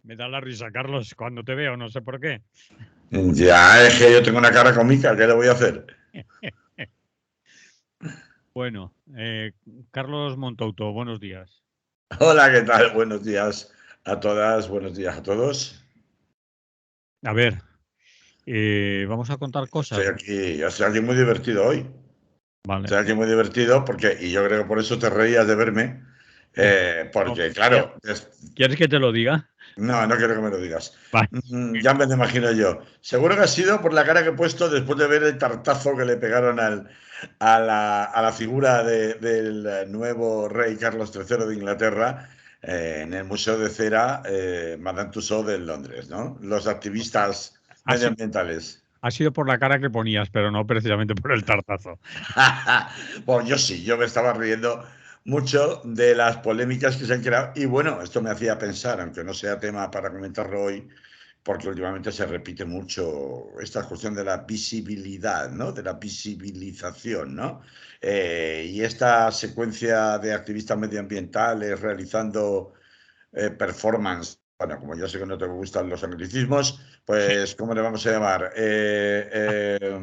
Me da la risa, Carlos, cuando te veo, no sé por qué. Ya, es que yo tengo una cara cómica, ¿qué le voy a hacer? Bueno, Carlos Montouto, buenos días. Hola, ¿qué tal? Buenos días a todas, buenos días a todos. A ver, vamos a contar cosas. Yo estoy aquí muy divertido hoy. Vale. Estoy aquí muy divertido porque, y yo creo que por eso te reías de verme, No, porque claro, ¿quieres que te lo diga? no, no quiero que me lo digas. Vale. Ya me lo imagino yo. Seguro que ha sido por la cara que he puesto después de ver el tartazo que le pegaron a la figura del nuevo rey Carlos III de Inglaterra en el Museo de Cera Madame Tussauds de Londres, ¿no? Los activistas Ha sido, medioambientales. ha sido por la cara que ponías, pero no precisamente por el tartazo. Bueno, yo sí, yo me estaba riendo mucho de las polémicas que se han creado y bueno, esto me hacía pensar, aunque no sea tema para comentarlo hoy, porque últimamente se repite mucho esta cuestión de la visibilidad, ¿no? De la visibilización, ¿no? Y esta secuencia de activistas medioambientales realizando performance, bueno, como yo sé que no te gustan los anglicismos, Sí. pues, ¿cómo le vamos a llamar? Eh,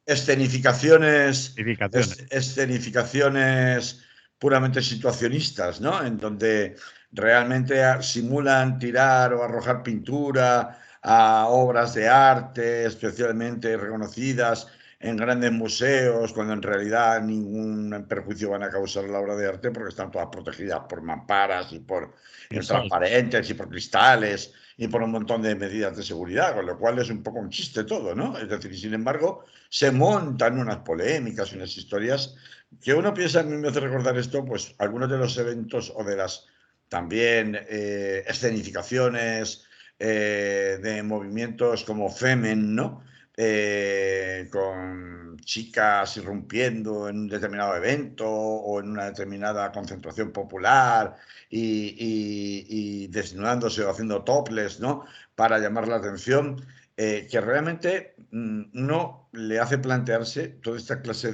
Escenificaciones, Edificaciones. escenificaciones puramente situacionistas, ¿no? En donde realmente simulan tirar o arrojar pintura a obras de arte especialmente reconocidas en grandes museos, cuando en realidad ningún perjuicio van a causar a la obra de arte porque están todas protegidas por mamparas y por Cristal. transparentes y por cristales y por un montón de medidas de seguridad, con lo cual es un poco un chiste todo, ¿no? Es decir, y sin embargo, se montan unas polémicas, unas historias que uno piensa, a mí me hace recordar esto, pues algunos de los eventos o de las también escenificaciones de movimientos como Femen, ¿no? Con chicas irrumpiendo en un determinado evento o en una determinada concentración popular y desnudándose o haciendo topless, ¿no? Para llamar la atención, que realmente no le hace plantearse toda esta clase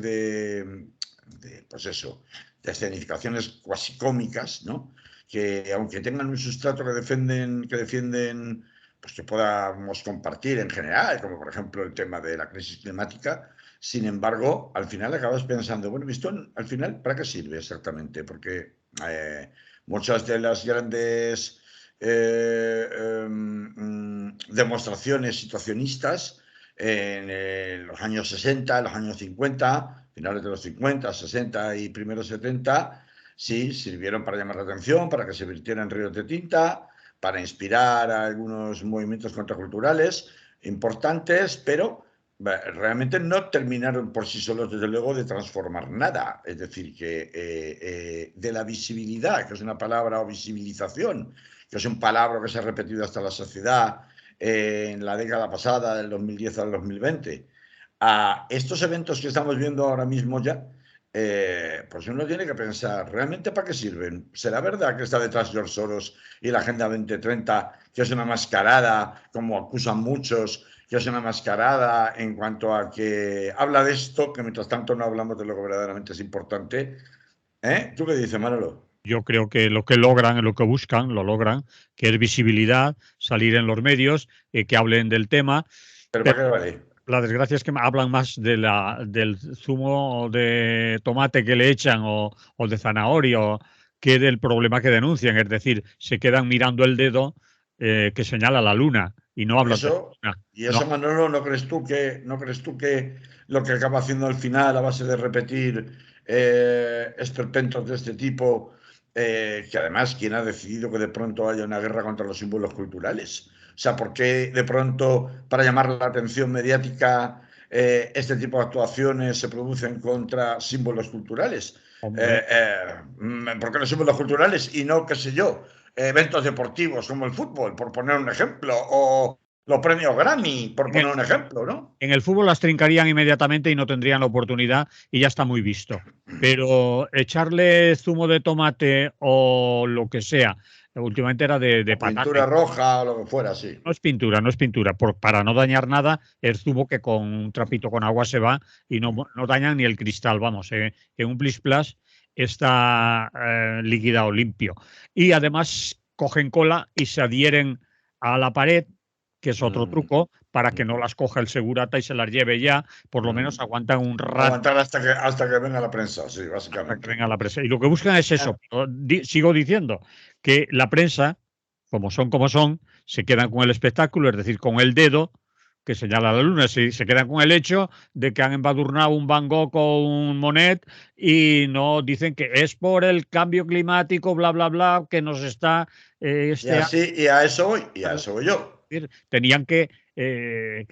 pues eso, de escenificaciones cuasi cómicas, ¿no? Que aunque tengan un sustrato que defienden pues que podamos compartir en general, como por ejemplo el tema de la crisis climática, sin embargo, al final acabas pensando, bueno, ¿esto al final para qué sirve exactamente? Porque muchas de las grandes demostraciones situacionistas en los años 60, los años 50, finales de los 50, 60 y primeros 70, sí, sirvieron para llamar la atención, para que se virtieran ríos de tinta, para inspirar a algunos movimientos contraculturales importantes, pero realmente no terminaron por sí solos, desde luego, de transformar nada. Es decir, que de la visibilidad, que es una palabra, o visibilización, que es un palabra que se ha repetido hasta la saciedad en la década pasada, del 2010 al 2020, a estos eventos que estamos viendo ahora mismo ya, pues uno tiene que pensar, ¿realmente para qué sirven? ¿Será verdad que está detrás George Soros y la Agenda 2030, que es una mascarada, como acusan muchos, que es una mascarada en cuanto a que habla de esto, que mientras tanto no hablamos de lo que verdaderamente es importante? ¿Tú qué dices, Manolo? Yo creo que lo que logran, lo que buscan, lo logran, que es visibilidad, salir en los medios, que hablen del tema, ¿Pero pero para qué vale? la desgracia es que hablan más del zumo de tomate que le echan o de zanahoria que del problema que denuncian. Es decir, se quedan mirando el dedo que señala la luna y no Y hablan de la eso, luna. y No, eso, Manolo, ¿no crees tú que lo que acaba haciendo al final, a base de repetir esperpentos de este tipo, que además, ¿quién ha decidido que de pronto haya una guerra contra los símbolos culturales? O sea, ¿por qué de pronto, para llamar la atención mediática, este tipo de actuaciones se producen contra símbolos culturales? hombre, ¿Por qué los símbolos culturales y no, qué sé yo, eventos deportivos como el fútbol, por poner un ejemplo, o los premios Grammy, por en el, poner un ejemplo, ¿no? en el fútbol las trincarían inmediatamente y no tendrían la oportunidad y ya está muy visto. Pero echarle zumo de tomate o lo que sea, últimamente era de O patata. pintura roja o lo que fuera, sí. No es pintura, no es pintura. Para no dañar nada, el zumo que con un trapito con agua se va y no dañan ni el cristal. Vamos, en un plis plas está liquidado limpio. Y además cogen cola y se adhieren a la pared, que es otro truco, para que no las coja el segurata y se las lleve ya, por lo menos aguantan un rato. Aguantar hasta que venga la prensa, sí, Hasta que básicamente. venga la prensa. Y lo que buscan es eso. Sigo diciendo que la prensa, como son, se quedan con el espectáculo, es decir, con el dedo que señala la luna. Se quedan con el hecho de que han embadurnado un Van Gogh o un Monet y no dicen que es por el cambio climático, bla, bla, bla, que nos está Y a eso voy yo. Tenían que,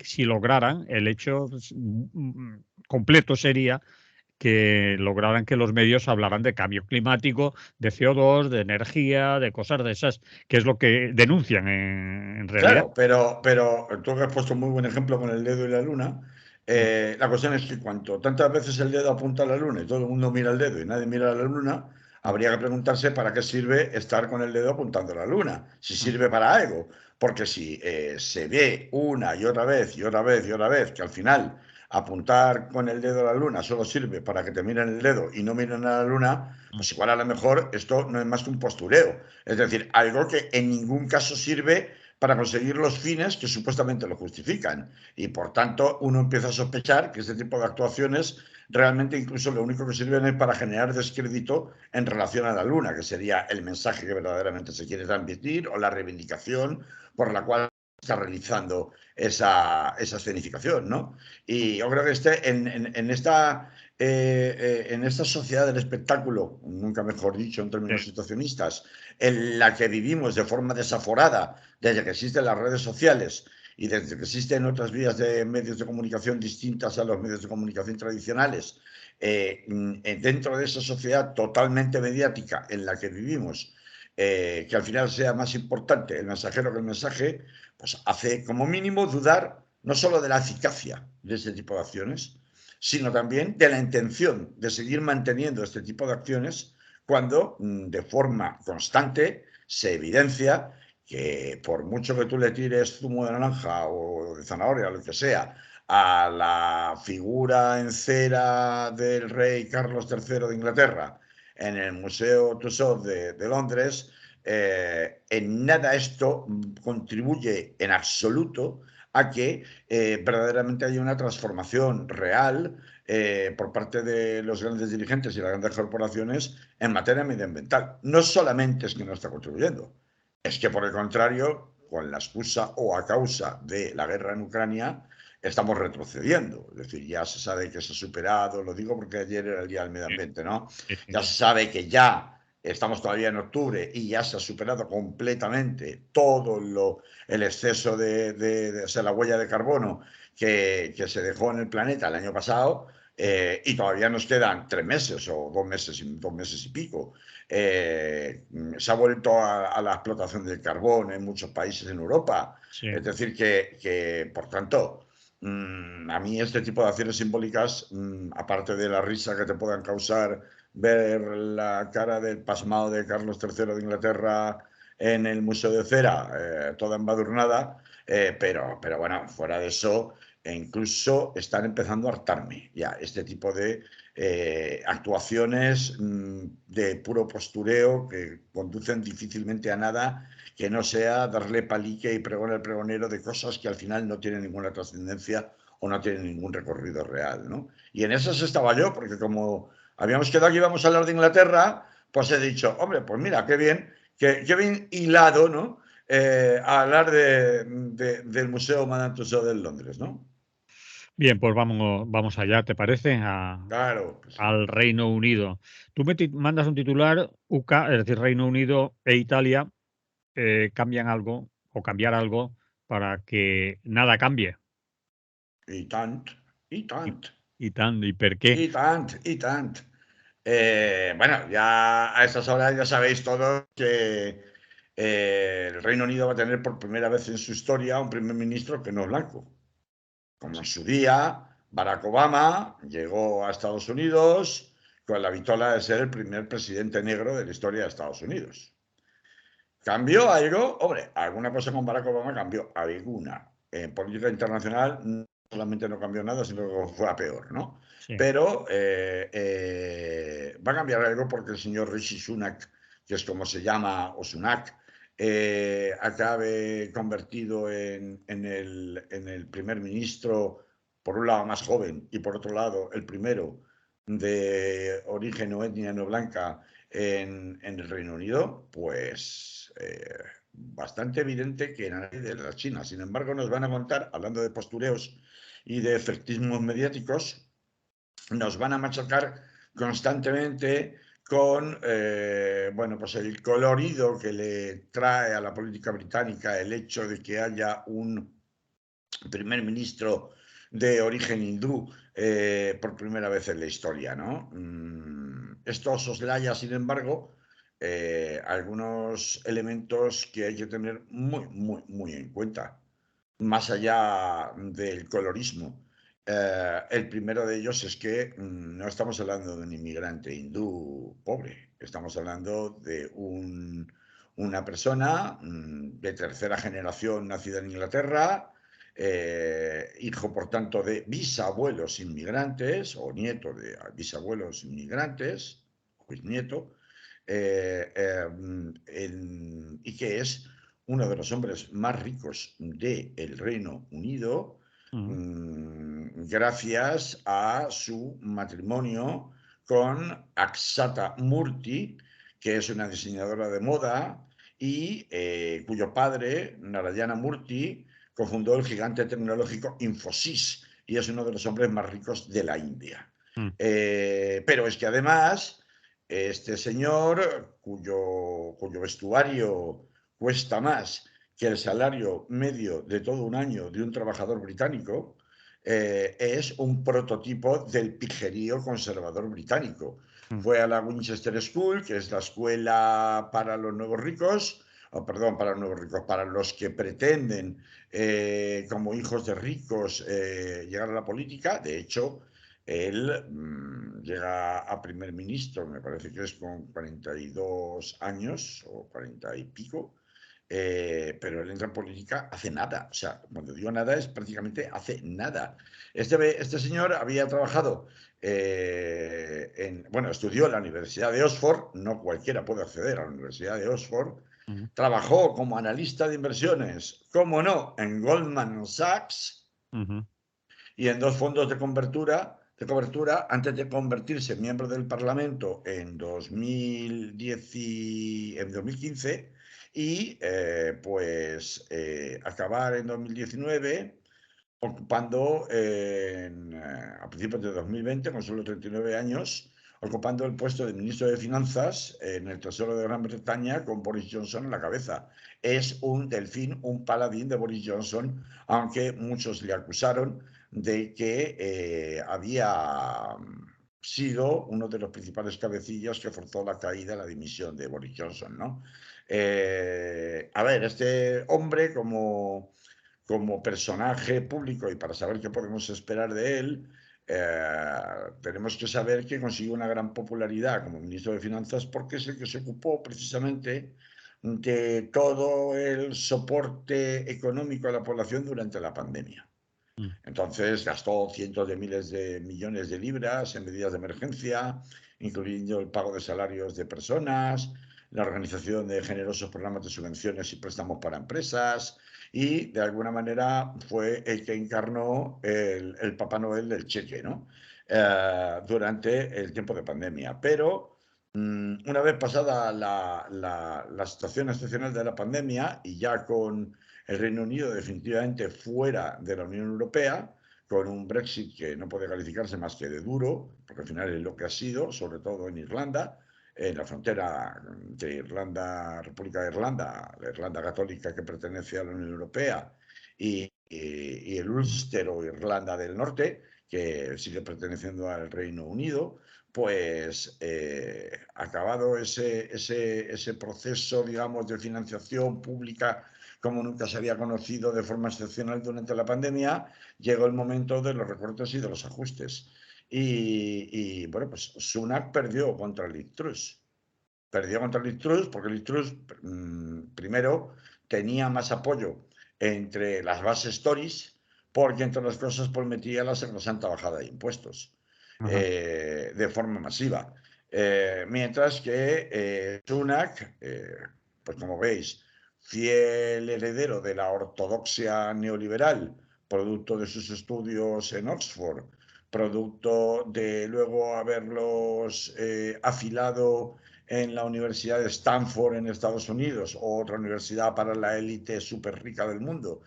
si lograran, el hecho completo sería que lograran que los medios hablaran de cambio climático, de CO2, de energía, de cosas de esas, que es lo que denuncian en realidad. Claro, pero tú has puesto un muy buen ejemplo con el dedo y la luna. La cuestión es que cuanto tantas veces el dedo apunta a la luna y todo el mundo mira el dedo y nadie mira a la luna, habría que preguntarse para qué sirve estar con el dedo apuntando a la luna, si sirve para algo. Porque si se ve una y otra vez y otra vez y otra vez que al final apuntar con el dedo a la luna solo sirve para que te miren el dedo y no miren a la luna, pues igual a lo mejor esto no es más que un postureo. Es decir, algo que en ningún caso sirve para conseguir los fines que supuestamente lo justifican. Y por tanto, uno empieza a sospechar que este tipo de actuaciones realmente incluso lo único que sirven es para generar descrédito en relación a la luna, que sería el mensaje que verdaderamente se quiere transmitir o la reivindicación por la cual está realizando esa escenificación, ¿no? Y yo creo que en esta sociedad del espectáculo, nunca mejor dicho en términos situacionistas, en la que vivimos de forma desaforada desde que existen las redes sociales y desde que existen otras vías de medios de comunicación distintas a los medios de comunicación tradicionales, dentro de esa sociedad totalmente mediática en la que vivimos, que al final sea más importante el mensajero que el mensaje, pues hace como mínimo dudar no solo de la eficacia de este tipo de acciones, sino también de la intención de seguir manteniendo este tipo de acciones cuando de forma constante se evidencia que por mucho que tú le tires zumo de naranja o de zanahoria o lo que sea a la figura en cera del rey Carlos III de Inglaterra en el Museo Tussauds de Londres, en nada esto contribuye en absoluto a que verdaderamente haya una transformación real por parte de los grandes dirigentes y las grandes corporaciones en materia medioambiental. No solamente es que no está contribuyendo, es que por el contrario, con la excusa o a causa de la guerra en Ucrania, estamos retrocediendo. Es decir, ya se sabe que se ha superado, lo digo porque ayer era el Día del Medio Ambiente, ¿no? Ya se sabe que ya estamos todavía en octubre y ya se ha superado completamente todo el exceso o sea, la huella de carbono que se dejó en el planeta el año pasado. Y todavía nos quedan 3 meses o 2 meses y pico. Se ha vuelto a la explotación del carbón en muchos países en Europa. Sí. Es decir, que por tanto, a mí este tipo de acciones simbólicas, aparte de la risa que te puedan causar ver la cara del pasmado de Carlos III de Inglaterra en el Museo de Cera, toda embadurnada, pero bueno, fuera de eso, incluso están empezando a hartarme ya este tipo de actuaciones de puro postureo que conducen difícilmente a nada que no sea darle palique y pregón al pregonero de cosas que al final no tienen ninguna trascendencia o no tienen ningún recorrido real, ¿no? Y en esas estaba yo, porque como habíamos quedado que íbamos a hablar de Inglaterra, pues he dicho, hombre, pues mira, qué bien hilado, ¿no? A hablar del Museo Madame Tussauds de Londres, ¿no? Bien, pues vamos allá, ¿te parece? Claro. Al Reino Unido. Tú mandas un titular, UK, es decir, Reino Unido e Italia cambian algo o cambiar algo para que nada cambie. I tant, i I, tant, ¿Y por qué? i tant, i tant. Bueno, ya a estas horas ya sabéis todos que el Reino Unido va a tener por primera vez en su historia un primer ministro que no es blanco. Como en su día, Barack Obama llegó a Estados Unidos con la vitola de ser el primer presidente negro de la historia de Estados Unidos. ¿Cambió algo? Hombre, alguna cosa con Barack Obama cambió, alguna. En política internacional no solamente no cambió nada, sino que fue a peor, ¿no? Sí. Pero va a cambiar algo porque el señor Rishi Sunak, que es como se llama, o Sunak, acabe convertido en el primer ministro, por un lado más joven y por otro lado el primero de origen o etnia no blanca en el Reino Unido, pues bastante evidente que nadie de la China. Sin embargo, nos van a contar, hablando de postureos y de efectismos mediáticos, nos van a machacar constantemente con bueno, pues el colorido que le trae a la política británica el hecho de que haya un primer ministro de origen hindú por primera vez en la historia, ¿no? Esto soslaya, sin embargo, algunos elementos que hay que tener muy en cuenta, más allá del colorismo. El primero de ellos es que no estamos hablando de un inmigrante hindú pobre, estamos hablando de una persona de tercera generación nacida en Inglaterra, hijo por tanto de bisabuelos inmigrantes o nieto de bisabuelos inmigrantes, bisnieto, y que es uno de los hombres más ricos del Reino Unido, gracias a su matrimonio con Aksata Murthy, que es una diseñadora de moda y cuyo padre, Narayana Murthy, cofundó el gigante tecnológico Infosys y es uno de los hombres más ricos de la India. Pero es que además, este señor, cuyo vestuario cuesta más que el salario medio de todo un año de un trabajador británico, es un prototipo del pijerío conservador británico. Fue a la Winchester School, que es la escuela para los nuevos ricos, perdón, para los nuevos ricos, para los que pretenden, como hijos de ricos, llegar a la política. De hecho, él llega a primer ministro, me parece que es con 42 años o 40 y pico, pero él entra en política hace nada. O sea, cuando digo nada es prácticamente hace nada. Este señor había trabajado, bueno, estudió en la Universidad de Oxford, no cualquiera puede acceder a la Universidad de Oxford, trabajó como analista de inversiones, cómo no, en Goldman Sachs y en dos fondos de cobertura antes de convertirse en miembro del Parlamento en 2015 y pues acabar en 2019 ocupando a principios de 2020, con solo 39 años, ocupando el puesto de ministro de Finanzas en el Tesoro de Gran Bretaña con Boris Johnson en la cabeza. Es un delfín, un paladín de Boris Johnson, aunque muchos le acusaron de que había sido uno de los principales cabecillas que forzó la caída, la dimisión de Boris Johnson, ¿no? A ver, este hombre como personaje público y para saber qué podemos esperar de él, tenemos que saber que consiguió una gran popularidad como ministro de Finanzas porque es el que se ocupó precisamente de todo el soporte económico a la población durante la pandemia. Entonces gastó cientos de miles de millones de libras en medidas de emergencia, incluyendo el pago de salarios de personas, la organización de generosos programas de subvenciones y préstamos para empresas, y de alguna manera fue el que encarnó el Papá Noel del cheque, ¿no? Durante el tiempo de pandemia. Pero una vez pasada la situación excepcional de la pandemia y ya con el Reino Unido definitivamente fuera de la Unión Europea, con un Brexit que no puede calificarse más que de duro, porque al final es lo que ha sido, sobre todo en Irlanda, en la frontera de Irlanda, República de Irlanda, la Irlanda católica que pertenece a la Unión Europea, y el Ulster o Irlanda del Norte, que sigue perteneciendo al Reino Unido, pues acabado ese proceso, digamos, de financiación pública como nunca se había conocido de forma excepcional durante la pandemia, llegó el momento de los recortes y de los ajustes. Y bueno, pues Sunak perdió contra Liz Truss. Perdió contra Liz Truss porque Liz Truss, primero, tenía más apoyo entre las bases Tories, porque entre las cosas prometía la santa bajada de impuestos de forma masiva. Mientras que Sunak, pues como veis, fiel heredero de la ortodoxia neoliberal, producto de sus estudios en Oxford, producto de luego haberlos afilado en la Universidad de Stanford en Estados Unidos, o otra universidad para la élite súper rica del mundo,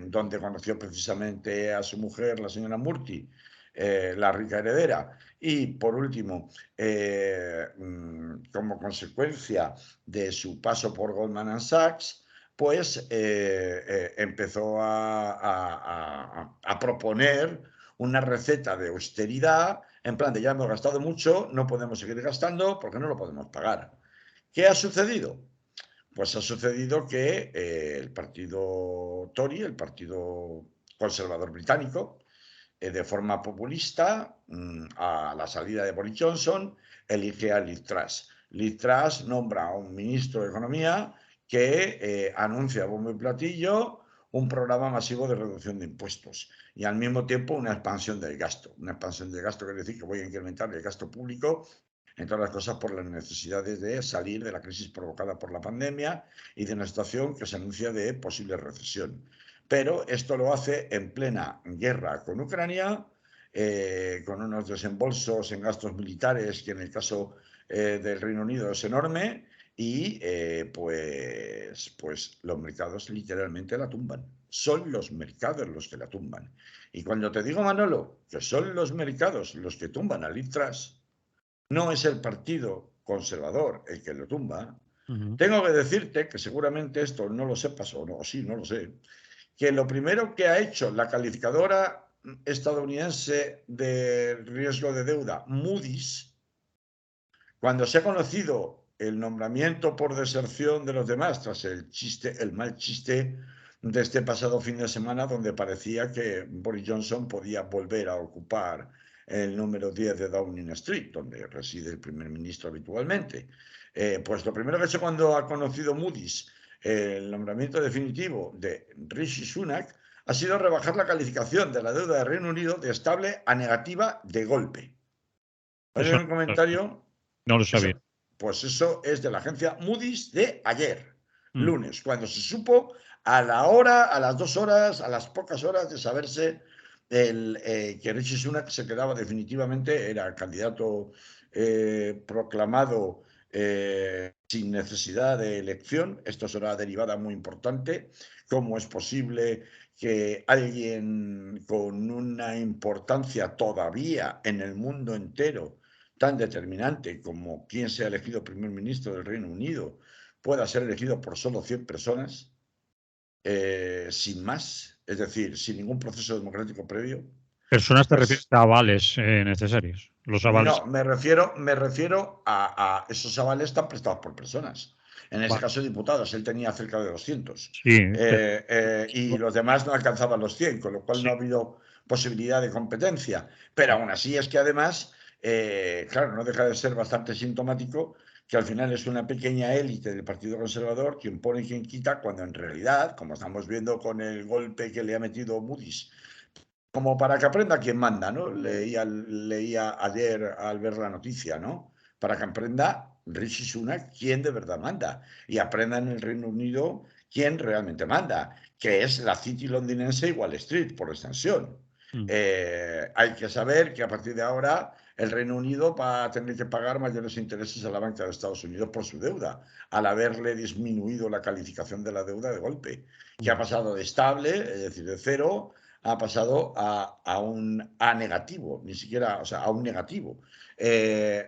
donde conoció precisamente a su mujer, la señora Murty, la rica heredera. Y por último, como consecuencia de su paso por Goldman Sachs, pues empezó a proponer una receta de austeridad, en plan de ya hemos gastado mucho, no podemos seguir gastando porque no lo podemos pagar. ¿Qué ha sucedido? Pues ha sucedido que el partido Tory, el partido conservador británico, de forma populista, a la salida de Boris Johnson, elige a Liz Truss. Liz Truss nombra a un ministro de Economía que anuncia bombo y platillo un programa masivo de reducción de impuestos y al mismo tiempo una expansión del gasto. Una expansión del gasto quiere decir que voy a incrementar el gasto público, entre otras cosas por las necesidades de salir de la crisis provocada por la pandemia y de una situación que se anuncia de posible recesión. Pero esto lo hace en plena guerra con Ucrania, con unos desembolsos en gastos militares que en el caso del Reino Unido es enorme, y pues los mercados literalmente la tumban. Son los mercados los que la tumban. Y cuando te digo, Manolo, que son los mercados los que tumban a Liz Truss, no es el partido conservador el que lo tumba. Tengo que decirte que seguramente esto no lo sepas o no, o sí, no lo sé, que lo primero que ha hecho la calificadora estadounidense de riesgo de deuda, Moody's, cuando se ha conocido el nombramiento por deserción de los demás, tras el mal chiste de este pasado fin de semana, donde parecía que Boris Johnson podía volver a ocupar el número 10 de Downing Street, donde reside el primer ministro habitualmente. Pues lo primero que ha hecho cuando ha conocido Moody's el nombramiento definitivo de Rishi Sunak ha sido rebajar la calificación de la deuda del Reino Unido de estable a negativa de golpe. ¿Hay un comentario? No lo sabía. Pues eso es de la agencia Moody's de ayer, lunes, cuando se supo a la hora, a las 2 horas, a las pocas horas de saberse que Rishi Sunak se quedaba definitivamente, era el candidato proclamado sin necesidad de elección. Esto será una derivada muy importante. ¿Cómo es posible que alguien con una importancia todavía en el mundo entero, tan determinante como quién sea elegido primer ministro del Reino Unido, pueda ser elegido por solo 100 personas, sin más, es decir, sin ningún proceso democrático previo? ¿Personas te Pues, refieres a avales necesarios? Los avales. no, me refiero a esos avales están prestados por personas. En ese Vale. caso, diputados, él tenía cerca de 200. Sí, Y los demás no alcanzaban los 100, con lo cual sí. no ha habido posibilidad de competencia. Pero aún así es que además, claro, no deja de ser bastante sintomático que al final es una pequeña élite del Partido Conservador quien pone y quien quita, cuando en realidad, como estamos viendo con el golpe que le ha metido Moody's, como para que aprenda quién manda, ¿no? Leía ayer al ver la noticia, ¿no? Para que aprenda Rishi Sunak quién de verdad manda y aprenda en el Reino Unido quién realmente manda, que es la City londinense y Wall Street, por extensión. Hay que saber que a partir de ahora el Reino Unido va a tener que pagar mayores intereses a la banca de Estados Unidos por su deuda, al haberle disminuido la calificación de la deuda de golpe, que ha pasado de estable, es decir, de cero, ha pasado a un A negativo, ni siquiera, o sea, a un negativo.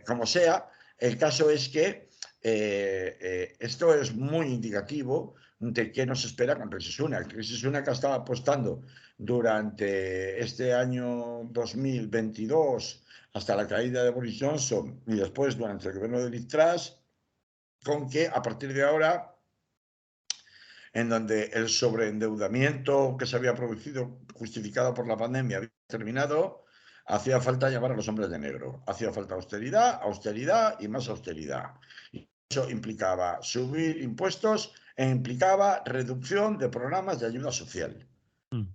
Como sea, el caso es que esto es muy indicativo de qué nos espera con Rishi Sunak. Rishi Sunak estaba apostando durante este año 2022 hasta la caída de Boris Johnson y después durante el gobierno de Liz Truss, con que a partir de ahora, en donde el sobreendeudamiento que se había producido justificado por la pandemia había terminado, hacía falta llamar a los hombres de negro. Hacía falta austeridad, austeridad y más austeridad. Y eso implicaba subir impuestos e implicaba reducción de programas de ayuda social.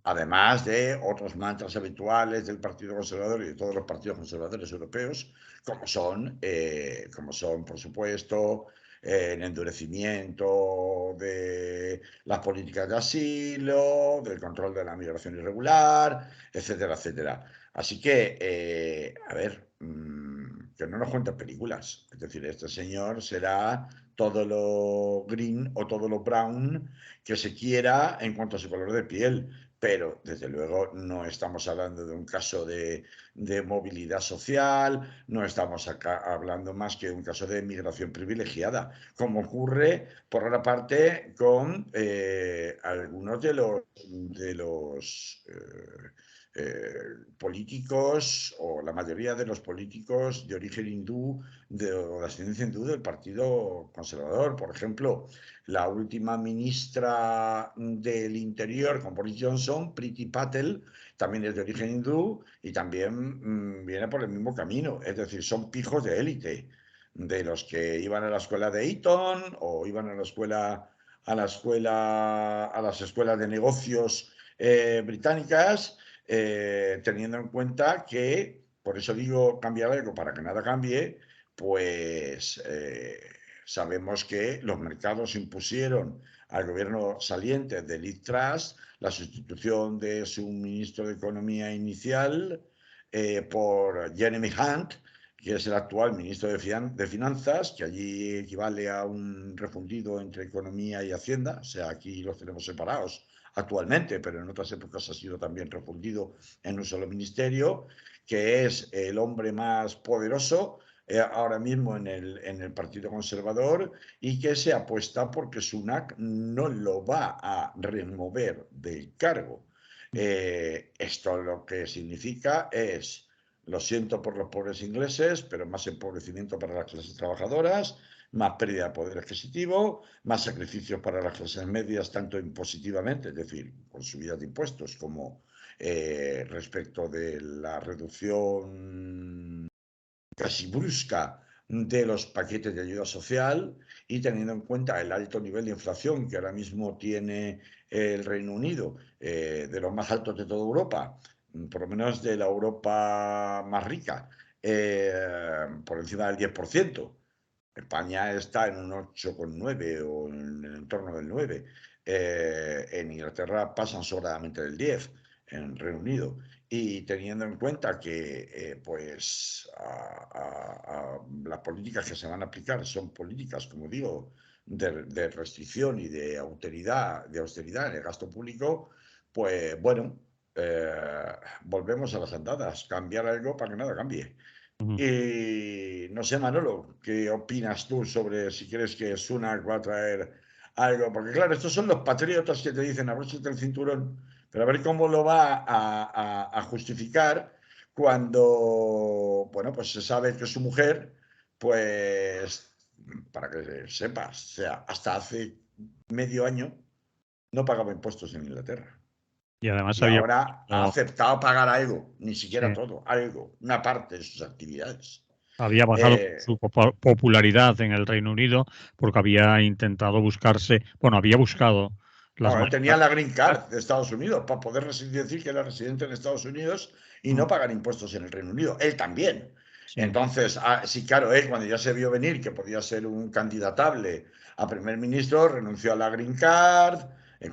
Además de otros mantras habituales del Partido Conservador y de todos los partidos conservadores europeos, como son por supuesto, el endurecimiento de las políticas de asilo, del control de la migración irregular, etcétera, etcétera. Así que, a ver, que no nos cuenten películas. Es decir, este señor será todo lo green o todo lo brown que se quiera en cuanto a su color de piel, pero desde luego no estamos hablando de un caso de movilidad social, no estamos acá hablando más que de un caso de migración privilegiada, como ocurre por otra parte con algunos de los políticos, o la mayoría de los políticos de origen hindú, o de ascendencia hindú del Partido Conservador. Por ejemplo, la última ministra del Interior con Boris Johnson, Priti Patel, también es de origen hindú y también viene por el mismo camino. Es decir, son pijos de élite, de los que iban a la escuela de Eton o iban a la escuela, a las escuelas de negocios británicas, teniendo en cuenta que, por eso digo cambiar algo para que nada cambie, pues sabemos que los mercados impusieron al gobierno saliente de Liz Truss la sustitución de su ministro de Economía inicial por Jeremy Hunt, que es el actual ministro de Finanzas, que allí equivale a un refundido entre Economía y Hacienda. O sea, aquí los tenemos separados actualmente, pero en otras épocas ha sido también refundido en un solo ministerio, que es el hombre más poderoso ahora mismo en el Partido Conservador, y que se apuesta porque Sunak no lo va a remover del cargo. Esto lo que significa es, lo siento por los pobres ingleses, pero más empobrecimiento para las clases trabajadoras, más pérdida de poder adquisitivo, más sacrificios para las clases medias, tanto impositivamente, es decir, con subidas de impuestos, como respecto de la reducción casi brusca de los paquetes de ayuda social, y teniendo en cuenta el alto nivel de inflación que ahora mismo tiene el Reino Unido, de los más altos de toda Europa, por lo menos de la Europa más rica, por encima del 10%. España está en un 8,9 o en el entorno del 9. En Inglaterra pasan sobradamente del 10, en Reino Unido. Y teniendo en cuenta que pues las políticas que se van a aplicar son políticas, como digo, de restricción y de austeridad en el gasto público, pues bueno, volvemos a las andadas, cambiar algo para que nada cambie. Ujú. Y no sé, Manolo, ¿qué opinas tú sobre si crees que Sunak va a traer algo? Porque claro, estos son los patriotas que te dicen abróchate el cinturón, pero a ver cómo lo va a justificar cuando, bueno, pues se sabe que su mujer, pues, para que sepas, o sea, hasta hace medio año no pagaba impuestos en Inglaterra. Y además Y había ahora ha bajado, aceptado pagar algo, ni siquiera sí, todo, algo, una parte de sus actividades. había bajado Eh, su popularidad en el Reino Unido porque había intentado buscarse, bueno, había buscado las él tenía maneras. la Green Card de Estados Unidos para poder decir que era residente en Estados Unidos y Mm, no pagar impuestos en el Reino Unido. Él también. sí, Entonces, sí, claro, él cuando ya se vio venir que podía ser un candidatable a primer ministro, renunció a la Green Card.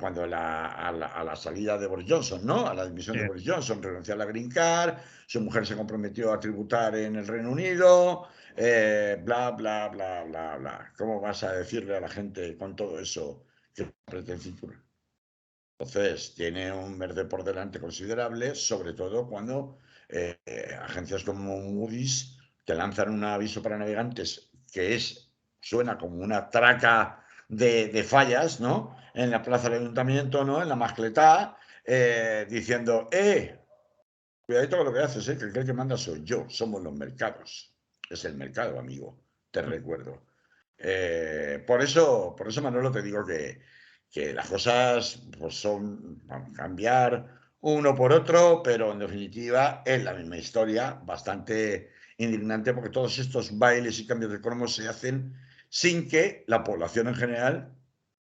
Cuando a la salida de Boris Johnson, ¿no? A la dimisión sí. de Boris Johnson, renunció a la Green Card, su mujer se comprometió a tributar en el Reino Unido, bla, bla, bla, bla, bla. ¿Cómo vas a decirle a la gente con todo eso que apriete el cinturón? Entonces, tiene un verde por delante considerable, sobre todo cuando agencias como Moody's te lanzan un aviso para navegantes que suena como una traca de fallas, ¿no? En la plaza del ayuntamiento, ¿no? En la mascletá, diciendo, cuidadito con lo que haces, que el que manda soy yo, somos los mercados. Es el mercado, amigo, te Mm. recuerdo. Por eso, Manolo, te digo que las cosas pues, van a cambiar uno por otro, pero en definitiva es la misma historia, bastante indignante, porque todos estos bailes y cambios de cromos se hacen sin que la población en general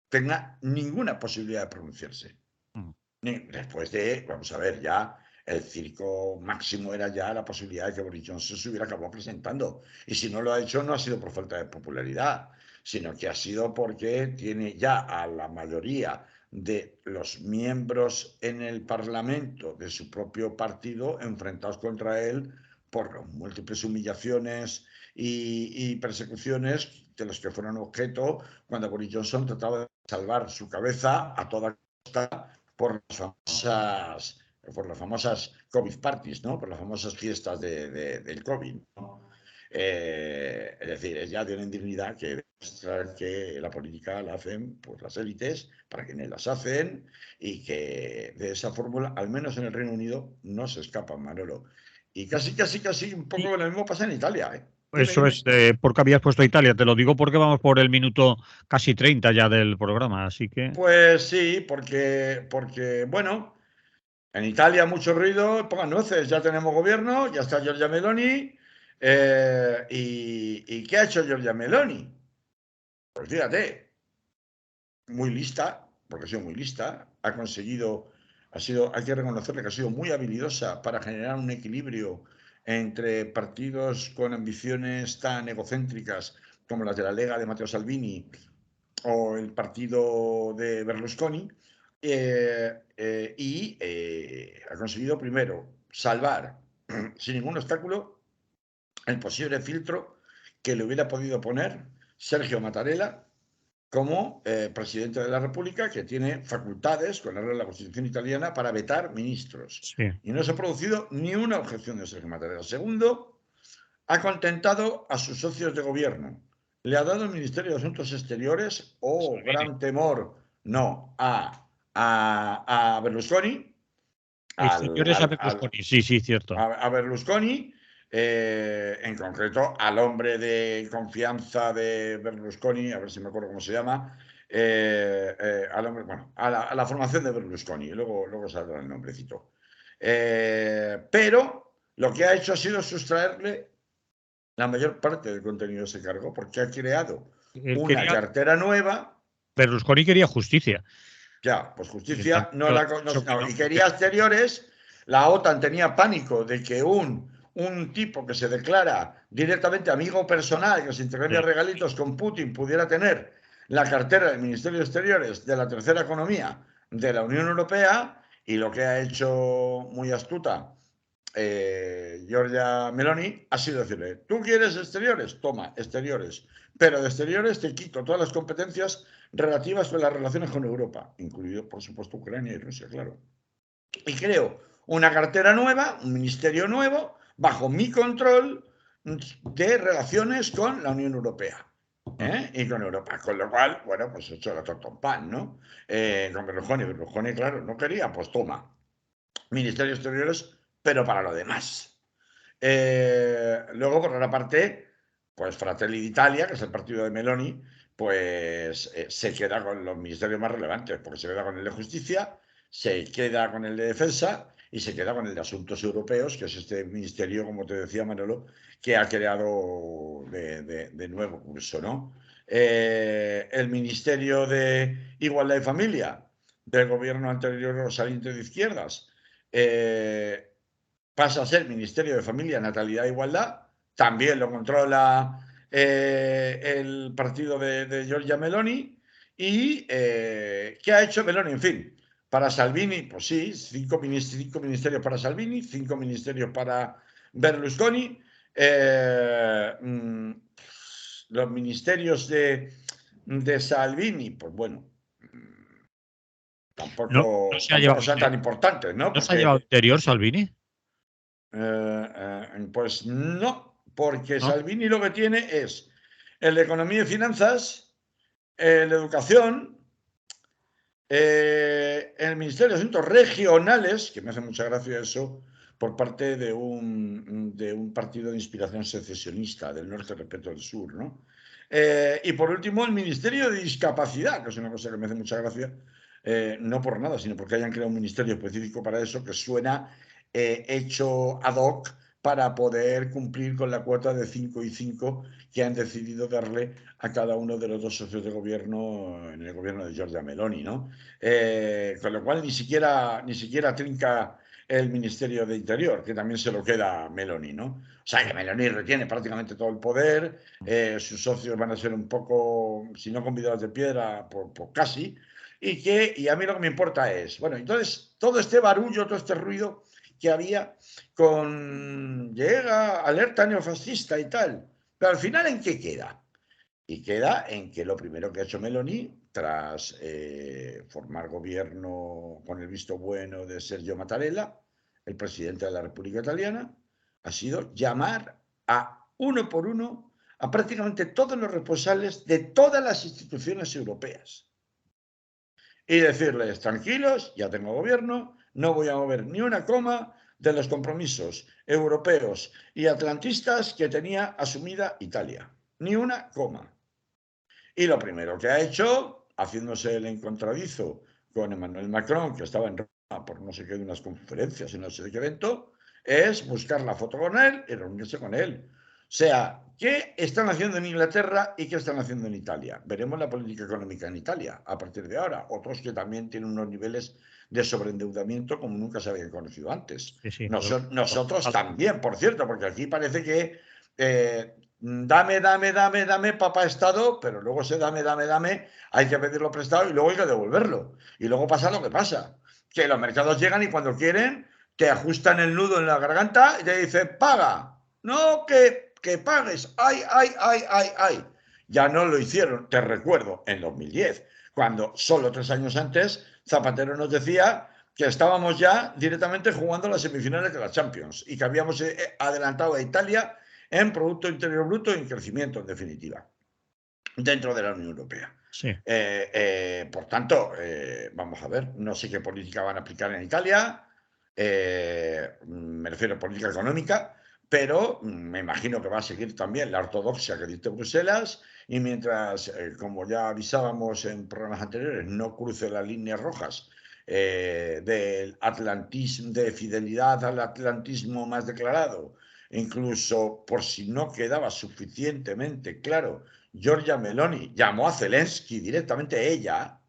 tenga ninguna posibilidad de pronunciarse. Mm. Después de, vamos a ver, ya el circo máximo era ya la posibilidad de que Boris Johnson se hubiera acabado presentando. Y si no lo ha hecho, no ha sido por falta de popularidad, sino que ha sido porque tiene ya a la mayoría de los miembros en el Parlamento de su propio partido enfrentados contra él por múltiples humillaciones y persecuciones de los que fueron objeto cuando Boris Johnson trataba de salvar su cabeza a toda costa por las famosas COVID parties, ¿no? Por las famosas fiestas del COVID, ¿no? Es decir, es ya de una indignidad que demuestra que la política la hacen pues, las élites para quienes las hacen y que de esa fórmula, al menos en el Reino Unido, no se escapan, Manolo. Y casi un Y poco lo mismo pasa en Italia, ¿eh? Dime, eso es dime. porque habías puesto Italia. Te lo digo porque vamos por el minuto casi 30 ya del programa, así que Pues sí, porque bueno, en Italia mucho ruido, pongan nueces, ya tenemos gobierno, ya está Giorgia Meloni. ¿Y qué ha hecho Giorgia Meloni? Pues fíjate, muy lista, porque ha sido muy lista, hay que reconocerle que ha sido muy habilidosa para generar un equilibrio entre partidos con ambiciones tan egocéntricas como las de la Lega de Matteo Salvini o el partido de Berlusconi, ha conseguido primero salvar sin ningún obstáculo el posible filtro que le hubiera podido poner Sergio Mattarella como presidente de la República, que tiene facultades con la Constitución italiana para vetar ministros. sí. Y no se ha producido ni una objeción de Sergio Mattarella. Segundo, ha contentado a sus socios de gobierno. Le ha dado el Ministerio de Asuntos Exteriores, Salvini. gran temor, no, a Berlusconi, Exteriores a Berlusconi, sí, sí, cierto. a Berlusconi, en concreto al hombre de confianza de Berlusconi, a ver si me acuerdo cómo se llama, al hombre, bueno, a la formación de Berlusconi, luego saldrá el nombrecito. Pero lo que ha hecho ha sido sustraerle la mayor parte del contenido de ese cargo, porque ha creado Él una quería, cartera nueva. Berlusconi quería justicia. Ya, pues Y justicia entonces no la dicho que no, no, y porque quería exteriores. La OTAN tenía pánico de que un tipo que se declara directamente amigo personal, que se intercambia regalitos con Putin, pudiera tener la cartera del Ministerio de Exteriores de la tercera economía de la Unión Europea, y lo que ha hecho muy astuta Giorgia Meloni ha sido decirle: ¿tú quieres exteriores? Toma, exteriores. Pero de exteriores te quito todas las competencias relativas con las relaciones con Europa, incluido, por supuesto, Ucrania y Rusia, claro. Y creo una cartera nueva, un ministerio nuevo, bajo mi control, de relaciones con la Unión Europea. Y con Europa, con lo cual, bueno, pues he hecho la torta un pan, ¿no? Con Berlusconi, claro, no quería, pues toma, Ministerio de Exteriores, pero para lo demás. Luego, por otra parte, pues Fratelli d'Italia, que es el partido de Meloni, pues se queda con los ministerios más relevantes, porque se queda con el de Justicia, se queda con el de Defensa y se queda con el de Asuntos Europeos, que es este ministerio, como te decía Manolo, que ha creado de nuevo curso, ¿no? El Ministerio de Igualdad y Familia del gobierno anterior saliente de izquierdas, pasa a ser Ministerio de Familia, Natalidad e Igualdad, también lo controla el partido de Giorgia Meloni. ¿Y qué ha hecho Meloni? En fin, para Salvini, pues sí, cinco ministerios para Salvini, 5 ministerios para Berlusconi. Los ministerios de Salvini, pues bueno, no, no se ha tampoco llevado, son tan importantes, ¿no? no se ha llevado Porque interior Salvini, pues no, porque ¿no? Salvini lo que tiene es el de Economía y Finanzas, el de Educación, el Ministerio de Asuntos Regionales, que me hace mucha gracia eso, por parte de un partido de inspiración secesionista del norte respecto al sur, ¿no? Y por último, el Ministerio de Discapacidad, que es una cosa que me hace mucha gracia, no por nada, sino porque hayan creado un ministerio específico para eso, que suena hecho ad hoc para poder cumplir con la cuota de 5 y 5 que han decidido darle a cada uno de los dos socios de gobierno en el gobierno de Giorgia Meloni, ¿no? Con lo cual ni siquiera trinca el Ministerio de Interior, que también se lo queda Meloni, ¿no? O sea, que Meloni retiene prácticamente todo el poder, sus socios van a ser un poco, si no convidados de piedra, por casi, y a mí lo que me importa es, bueno, entonces todo este barullo, todo este ruido que había con llega alerta neofascista y tal, pero al final ¿en qué queda? Y queda en que lo primero que ha hecho Meloni, tras formar gobierno con el visto bueno de Sergio Mattarella, el presidente de la República Italiana, ha sido llamar a uno por uno a prácticamente todos los responsables de todas las instituciones europeas y decirles, tranquilos, ya tengo gobierno, no voy a mover ni una coma de los compromisos europeos y atlantistas que tenía asumida Italia. Ni una coma. Y lo primero que ha hecho, haciéndose el encontradizo con Emmanuel Macron, que estaba en Roma por no sé qué de unas conferencias y no sé de qué evento, es buscar la foto con él y reunirse con él. O sea, ¿qué están haciendo en Inglaterra y qué están haciendo en Italia? Veremos la política económica en Italia a partir de ahora. Otros que también tienen unos niveles de sobreendeudamiento como nunca se habían conocido antes. Sí, sí, Nosotros también, por cierto, porque aquí parece que dame, papá Estado, pero luego ese dame, hay que pedirlo prestado y luego hay que devolverlo. Y luego pasa lo que pasa, que los mercados llegan y cuando quieren te ajustan el nudo en la garganta y te dicen, paga. No, que pagues. Ay. Ya no lo hicieron, te recuerdo, en 2010, cuando solo 3 años antes Zapatero nos decía que estábamos ya directamente jugando las semifinales de la Champions y que habíamos adelantado a Italia en Producto Interior Bruto y en crecimiento, en definitiva, dentro de la Unión Europea. sí. Por tanto, vamos a ver, no sé qué política van a aplicar en Italia, me refiero a política económica, pero me imagino que va a seguir también la ortodoxia que dice Bruselas y mientras, como ya avisábamos en programas anteriores, no cruce las líneas rojas del atlantismo, de fidelidad al atlantismo más declarado, incluso por si no quedaba suficientemente claro, Giorgia Meloni llamó a Zelensky directamente ella,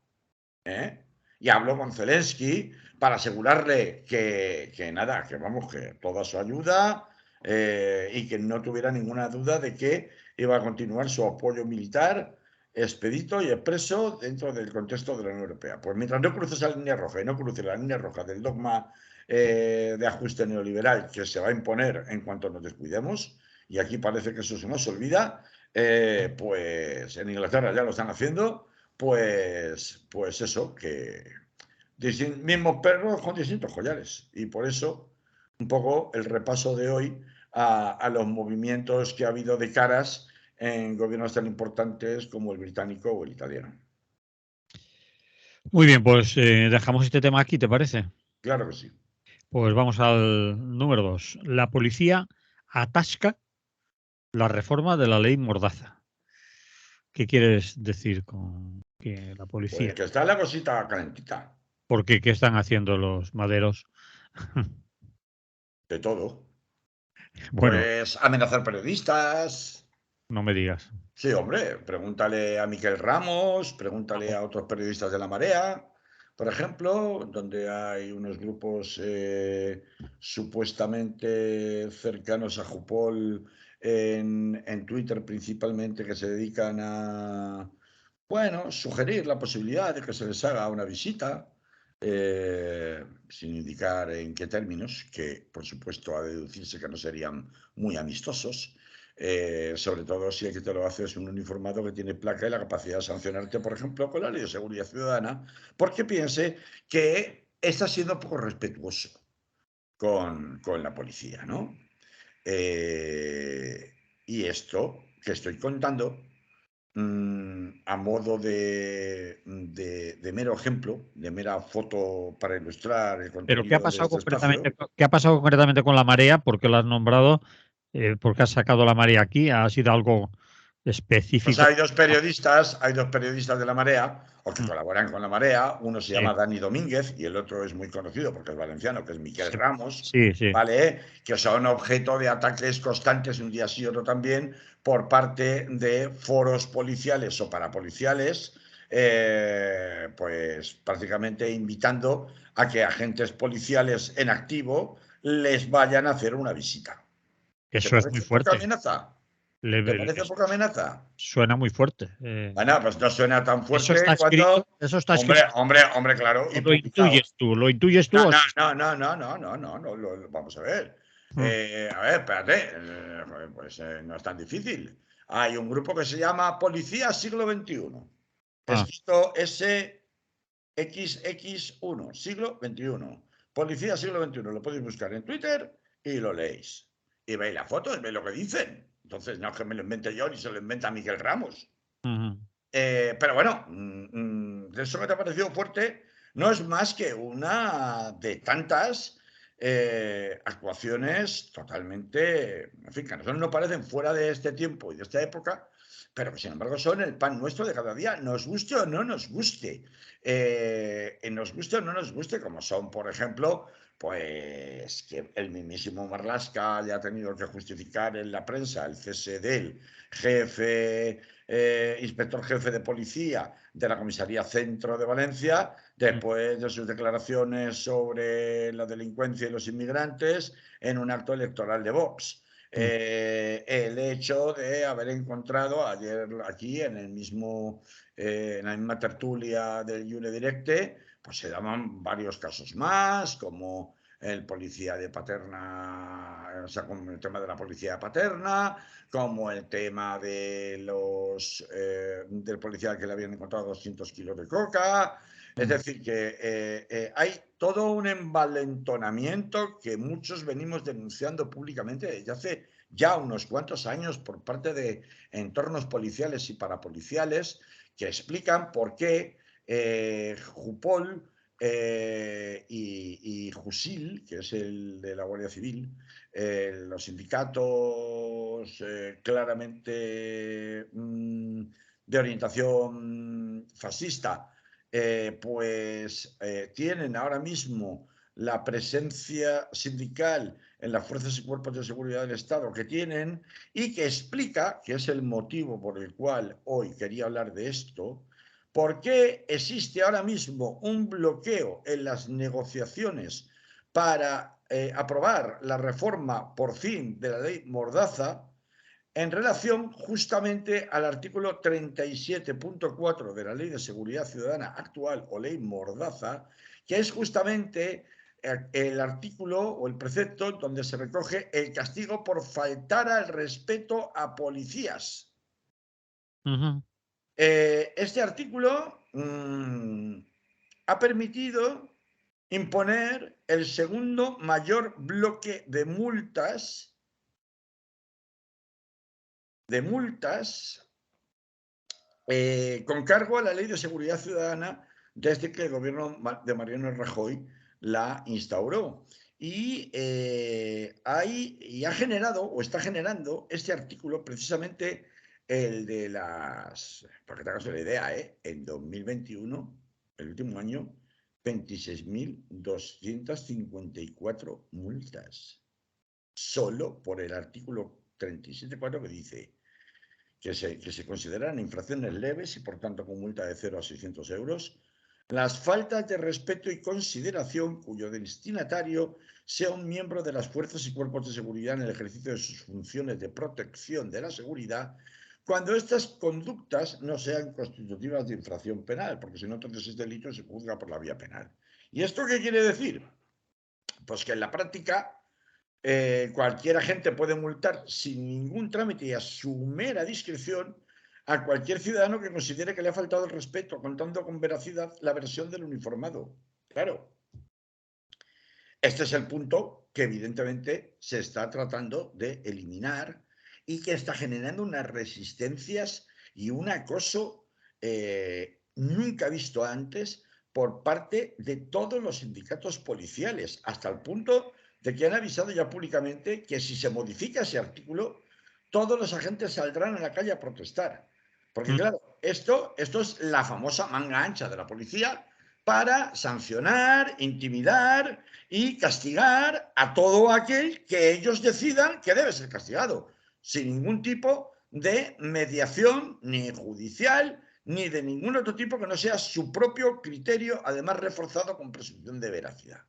¿eh? Y habló con Zelensky para asegurarle que nada, que vamos, que toda su ayuda y que no tuviera ninguna duda de que iba a continuar su apoyo militar expedito y expreso dentro del contexto de la Unión Europea. Pues mientras no cruce esa línea roja y no cruce la línea roja del dogma de ajuste neoliberal que se va a imponer en cuanto nos descuidemos, y aquí parece que eso se nos olvida, pues en Inglaterra ya lo están haciendo, pues eso, que mismos perros con distintos collares. Y por eso, un poco el repaso de hoy a los movimientos que ha habido de caras en gobiernos tan importantes como el británico o el italiano. Muy bien, pues dejamos este tema aquí, ¿te parece? Claro que sí. Pues vamos al número 2. La policía atasca la reforma de la ley Mordaza. ¿Qué quieres decir con que la policía? Pues que está la cosita calentita. Porque ¿qué están haciendo los maderos? De todo. Bueno, Pues amenazar periodistas. no me digas. Sí, hombre, pregúntale a Miquel Ramos, pregúntale a otros periodistas de La Marea, por ejemplo, donde hay unos grupos supuestamente cercanos a Jupol en Twitter principalmente que se dedican a, bueno, sugerir la posibilidad de que se les haga una visita, sin indicar en qué términos, que por supuesto ha de deducirse que no serían muy amistosos. Sobre todo si el que te lo hace es un uniformado que tiene placa y la capacidad de sancionarte, por ejemplo, con la Ley de Seguridad Ciudadana, porque piense que está siendo poco respetuoso con la policía, ¿no? Y esto que estoy contando, a modo de mero ejemplo, de mera foto para ilustrar el Pero ¿qué ha contenido de pasado este concretamente, espacio. qué ha pasado concretamente con la marea? ¿Por qué lo has nombrado? ¿Por qué has sacado la marea aquí? ¿Ha sido algo Pues específico? hay dos periodistas de La Marea, o que Mm, colaboran con La Marea. Uno se sí, llama Dani Domínguez y el otro es muy conocido porque es valenciano, que es Miquel sí, Ramos, sí, sí. ¿vale? Que son objeto de ataques constantes, un día sí, otro también, por parte de foros policiales o parapoliciales pues prácticamente invitando a que agentes policiales en activo les vayan a hacer una visita. ¿Te Eso es muy parece poca fuerte. amenaza? ¿Te parece poca amenaza? Suena muy fuerte. Bueno, pues no suena tan Eso fuerte está escrito, cuando, eso está hombre, escrito, hombre, hombre, claro, y o publicado. lo intuyes tú No, o no, sí. no, no, no, no, no, no, no, vamos a ver. Mm. A ver, espérate, pues no es tan difícil. Hay un grupo que se llama Policía Siglo XXI, Ah, escrito SXX1, siglo XXI. Policía Siglo XXI, lo podéis buscar en Twitter y lo leéis. Y veis las fotos, veis lo que dicen. Entonces, no es que me lo invente yo ni se lo inventa Miguel Ramos. ujú. Pero bueno, eso que te ha parecido fuerte no es más que una de tantas actuaciones totalmente, en fin, que a nosotros no parecen fuera de este tiempo y de esta época, pero que sin embargo son el pan nuestro de cada día, nos guste o no nos guste. Nos guste o no nos guste, como son, por ejemplo, pues que el mismísimo Marlaska haya tenido que justificar en la prensa el cese del jefe inspector jefe de policía de la Comisaría Centro de Valencia, después de sus declaraciones sobre la delincuencia y los inmigrantes en un acto electoral de Vox. El hecho de haber encontrado ayer aquí en el mismo, en la misma tertulia del Iure Directe, pues se daban varios casos más, como el policía de Paterna, o sea, como el tema de la policía de Paterna, como el tema de del policía que le habían encontrado 200 kilos de coca. Es decir, que hay todo un envalentonamiento que muchos venimos denunciando públicamente desde hace ya unos cuantos años por parte de entornos policiales y parapoliciales que explican por qué Jupol y Jusil, que es el de la Guardia Civil, los sindicatos claramente de orientación fascista, pues tienen ahora mismo la presencia sindical en las fuerzas y cuerpos de seguridad del Estado que tienen y que explica, que es el motivo por el cual hoy quería hablar de esto, por qué existe ahora mismo un bloqueo en las negociaciones para aprobar la reforma por fin de la ley Mordaza en relación justamente al artículo 37.4 de la Ley de Seguridad Ciudadana actual o ley Mordaza, que es justamente el artículo o el precepto donde se recoge el castigo por faltar al respeto a policías. Este artículo ha permitido imponer el segundo mayor bloque de multas con cargo a la Ley de Seguridad Ciudadana desde que el gobierno de Mariano Rajoy la instauró. Y ha generado o está generando este artículo precisamente el de para que te hagas una idea, en 2021, el último año, 26.254 multas, solo por el artículo 37.4 que dice que se consideran infracciones leves y por tanto con multa de 0 a 600 euros, las faltas de respeto y consideración cuyo destinatario sea un miembro de las fuerzas y cuerpos de seguridad en el ejercicio de sus funciones de protección de la seguridad, cuando estas conductas no sean constitutivas de infracción penal, porque si no, entonces es delito y se juzga por la vía penal. ¿Y esto qué quiere decir? Pues que en la práctica cualquier agente puede multar sin ningún trámite y a su mera discreción a cualquier ciudadano que considere que le ha faltado el respeto, contando con veracidad la versión del uniformado. Claro, este es el punto que evidentemente se está tratando de eliminar y que está generando unas resistencias y un acoso nunca visto antes por parte de todos los sindicatos policiales, hasta el punto de que han avisado ya públicamente que si se modifica ese artículo, todos los agentes saldrán a la calle a protestar. Porque claro, esto es la famosa manga ancha de la policía para sancionar, intimidar y castigar a todo aquel que ellos decidan que debe ser castigado, sin ningún tipo de mediación ni judicial ni de ningún otro tipo que no sea su propio criterio, además reforzado con presunción de veracidad.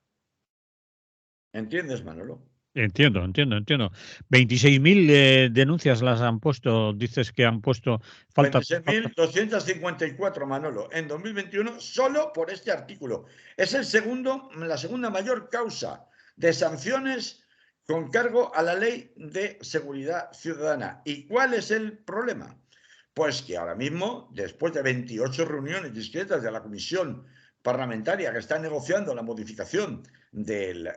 ¿Entiendes, Manolo? Entiendo. 26.000 denuncias las han puesto, dices que han puesto falta. 26.254, Manolo, en 2021 solo por este artículo. Es la segunda mayor causa de sanciones con cargo a la Ley de Seguridad Ciudadana. ¿Y cuál es el problema? Pues que ahora mismo, después de 28 reuniones discretas de la Comisión Parlamentaria que está negociando la modificación de la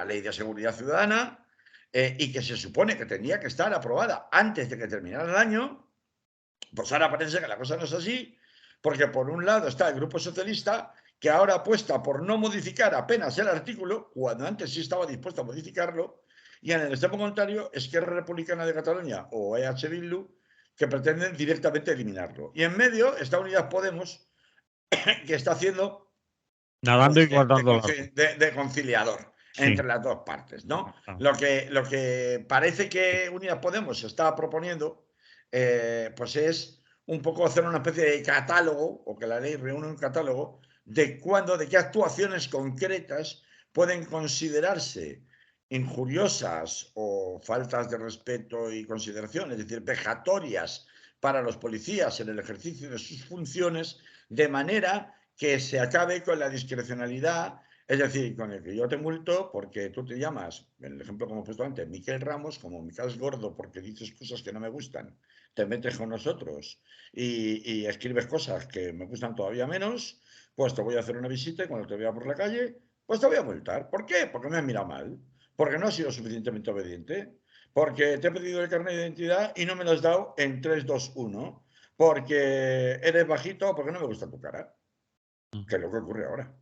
Ley de Seguridad Ciudadana, y que se supone que tendría que estar aprobada antes de que terminara el año, pues ahora parece que la cosa no es así, porque por un lado está el Grupo Socialista, que ahora apuesta por no modificar apenas el artículo, cuando antes sí estaba dispuesto a modificarlo, y en el extremo contrario, Esquerra Republicana de Cataluña o EH Bildu, que pretenden directamente eliminarlo. Y en medio está Unidas Podemos, que está haciendo Nadando pues, y guardando la ropa. de conciliador Sí. entre las dos partes, ¿no? Ah, Lo que parece que Unidas Podemos está proponiendo, pues es un poco hacer una especie de catálogo, o que la ley reúne un catálogo, de qué actuaciones concretas pueden considerarse injuriosas o faltas de respeto y consideración, es decir, vejatorias para los policías en el ejercicio de sus funciones, de manera que se acabe con la discrecionalidad, es decir, con el que yo te multo porque tú te llamas, en el ejemplo como he puesto antes, Miquel Ramos, como me caes gordo porque dices cosas que no me gustan, te metes con nosotros y escribes cosas que me gustan todavía menos, pues te voy a hacer una visita y cuando te vea por la calle, pues te voy a multar. ¿Por qué? Porque me has mirado mal, porque no has sido suficientemente obediente, porque te he pedido el carnet de identidad y no me lo has dado en 3, 2, 1, porque eres bajito o porque no me gusta tu cara, que es lo que ocurre ahora.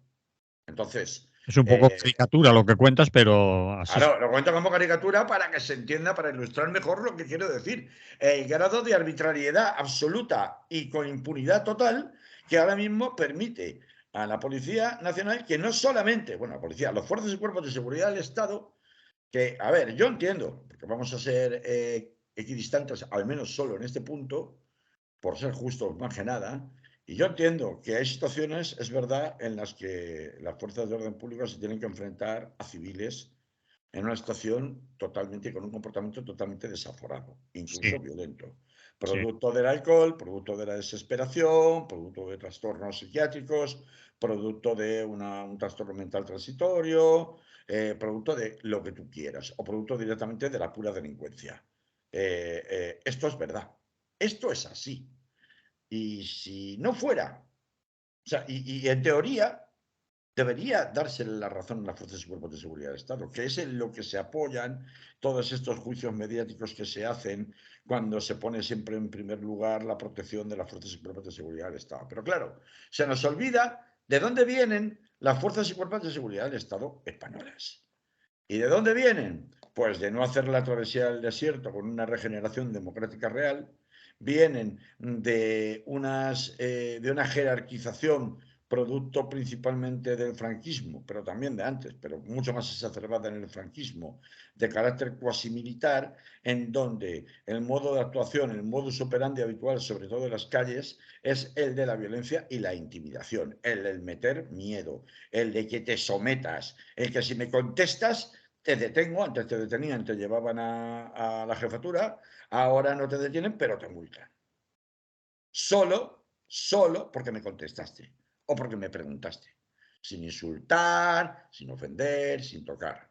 Entonces, es un poco caricatura lo que cuentas, pero así. claro, lo cuento como caricatura para que se entienda, para ilustrar mejor lo que quiero decir. El grado de arbitrariedad absoluta y con impunidad total que ahora mismo permite a la Policía Nacional que no solamente, bueno, la policía, los fuerzas y cuerpos de seguridad del Estado, que, a ver, yo entiendo, porque vamos a ser equidistantes, al menos solo en este punto, por ser justos más que nada, y yo entiendo que hay situaciones, es verdad, en las que las fuerzas de orden público se tienen que enfrentar a civiles en una situación totalmente, con un comportamiento totalmente desaforado, Sí, incluso violento. sí. Producto del alcohol, producto de la desesperación, producto de trastornos psiquiátricos, producto de un trastorno mental transitorio, producto de lo que tú quieras, o producto directamente de la pura delincuencia. Esto es verdad. Esto es así. Y si no fuera, o sea, y en teoría debería darse la razón a las fuerzas y cuerpos de seguridad del Estado, que es en lo que se apoyan todos estos juicios mediáticos que se hacen cuando se pone siempre en primer lugar la protección de las fuerzas y cuerpos de seguridad del Estado. Pero claro, se nos olvida de dónde vienen las fuerzas y cuerpos de seguridad del Estado españolas. ¿Y de dónde vienen? Pues de no hacer la travesía del desierto con una regeneración democrática real, vienen de una jerarquización producto principalmente del franquismo, pero también de antes, pero mucho más exacerbada en el franquismo, de carácter cuasi militar, en donde el modo de actuación, el modus operandi habitual, sobre todo en las calles, es el de la violencia y la intimidación, el del meter miedo, el de que te sometas, el que si me contestas te detengo, antes te detenían, te llevaban a la jefatura, ahora no te detienen, pero te multan. Solo porque me contestaste o porque me preguntaste, sin insultar, sin ofender, sin tocar.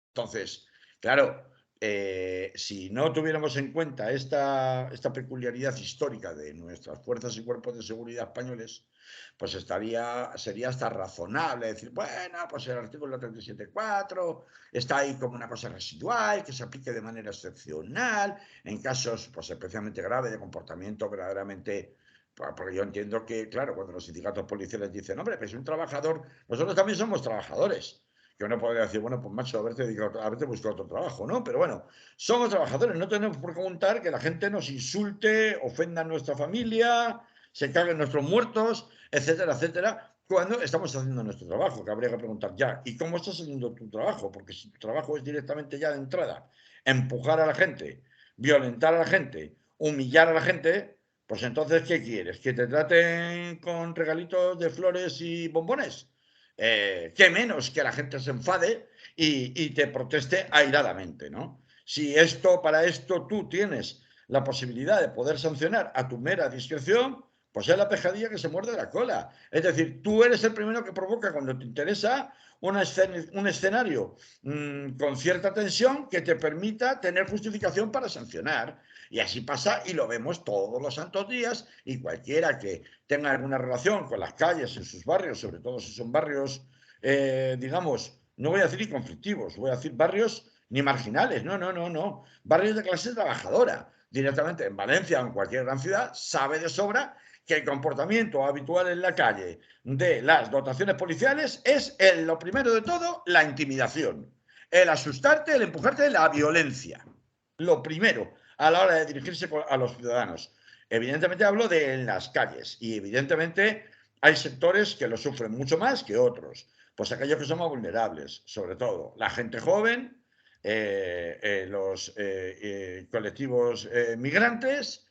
Entonces, claro, si no tuviéramos en cuenta esta peculiaridad histórica de nuestras fuerzas y cuerpos de seguridad españoles, pues sería hasta razonable decir, bueno, pues el artículo 37.4 está ahí como una cosa residual, que se aplique de manera excepcional, en casos pues, especialmente graves de comportamiento verdaderamente. Porque yo entiendo que, claro, cuando los sindicatos policiales dicen, hombre, pues un trabajador, nosotros también somos trabajadores, que uno podría decir, bueno, pues macho, haberte buscado otro trabajo, ¿no? Pero bueno, somos trabajadores, no tenemos por qué contar que la gente nos insulte, ofenda a nuestra familia, se caguen nuestros muertos, etcétera, etcétera, cuando estamos haciendo nuestro trabajo, que habría que preguntar ya, ¿y cómo estás haciendo tu trabajo? Porque si tu trabajo es directamente ya de entrada, empujar a la gente, violentar a la gente humillar a la gente, pues entonces, ¿qué quieres? ¿Que te traten con regalitos de flores y bombones? ¿Qué menos que la gente se enfade y te proteste airadamente, ¿no? Si para esto tú tienes la posibilidad de poder sancionar a tu mera discreción, pues es la pescadilla que se muerde la cola. Es decir, tú eres el primero que provoca cuando te interesa un escenario con cierta tensión que te permita tener justificación para sancionar. Y así pasa y lo vemos todos los santos días, y cualquiera que tenga alguna relación con las calles en sus barrios, sobre todo si son barrios, digamos, no voy a decir ni conflictivos, voy a decir barrios ni marginales, no, barrios de clase trabajadora, directamente en Valencia o en cualquier gran ciudad, sabe de sobra que el comportamiento habitual en la calle de las dotaciones policiales es, lo primero de todo, la intimidación, el asustarte, el empujarte, la violencia. Lo primero a la hora de dirigirse a los ciudadanos. Evidentemente hablo de en las calles, y evidentemente hay sectores que lo sufren mucho más que otros. Pues aquellos que son más vulnerables, sobre todo la gente joven, los colectivos migrantes,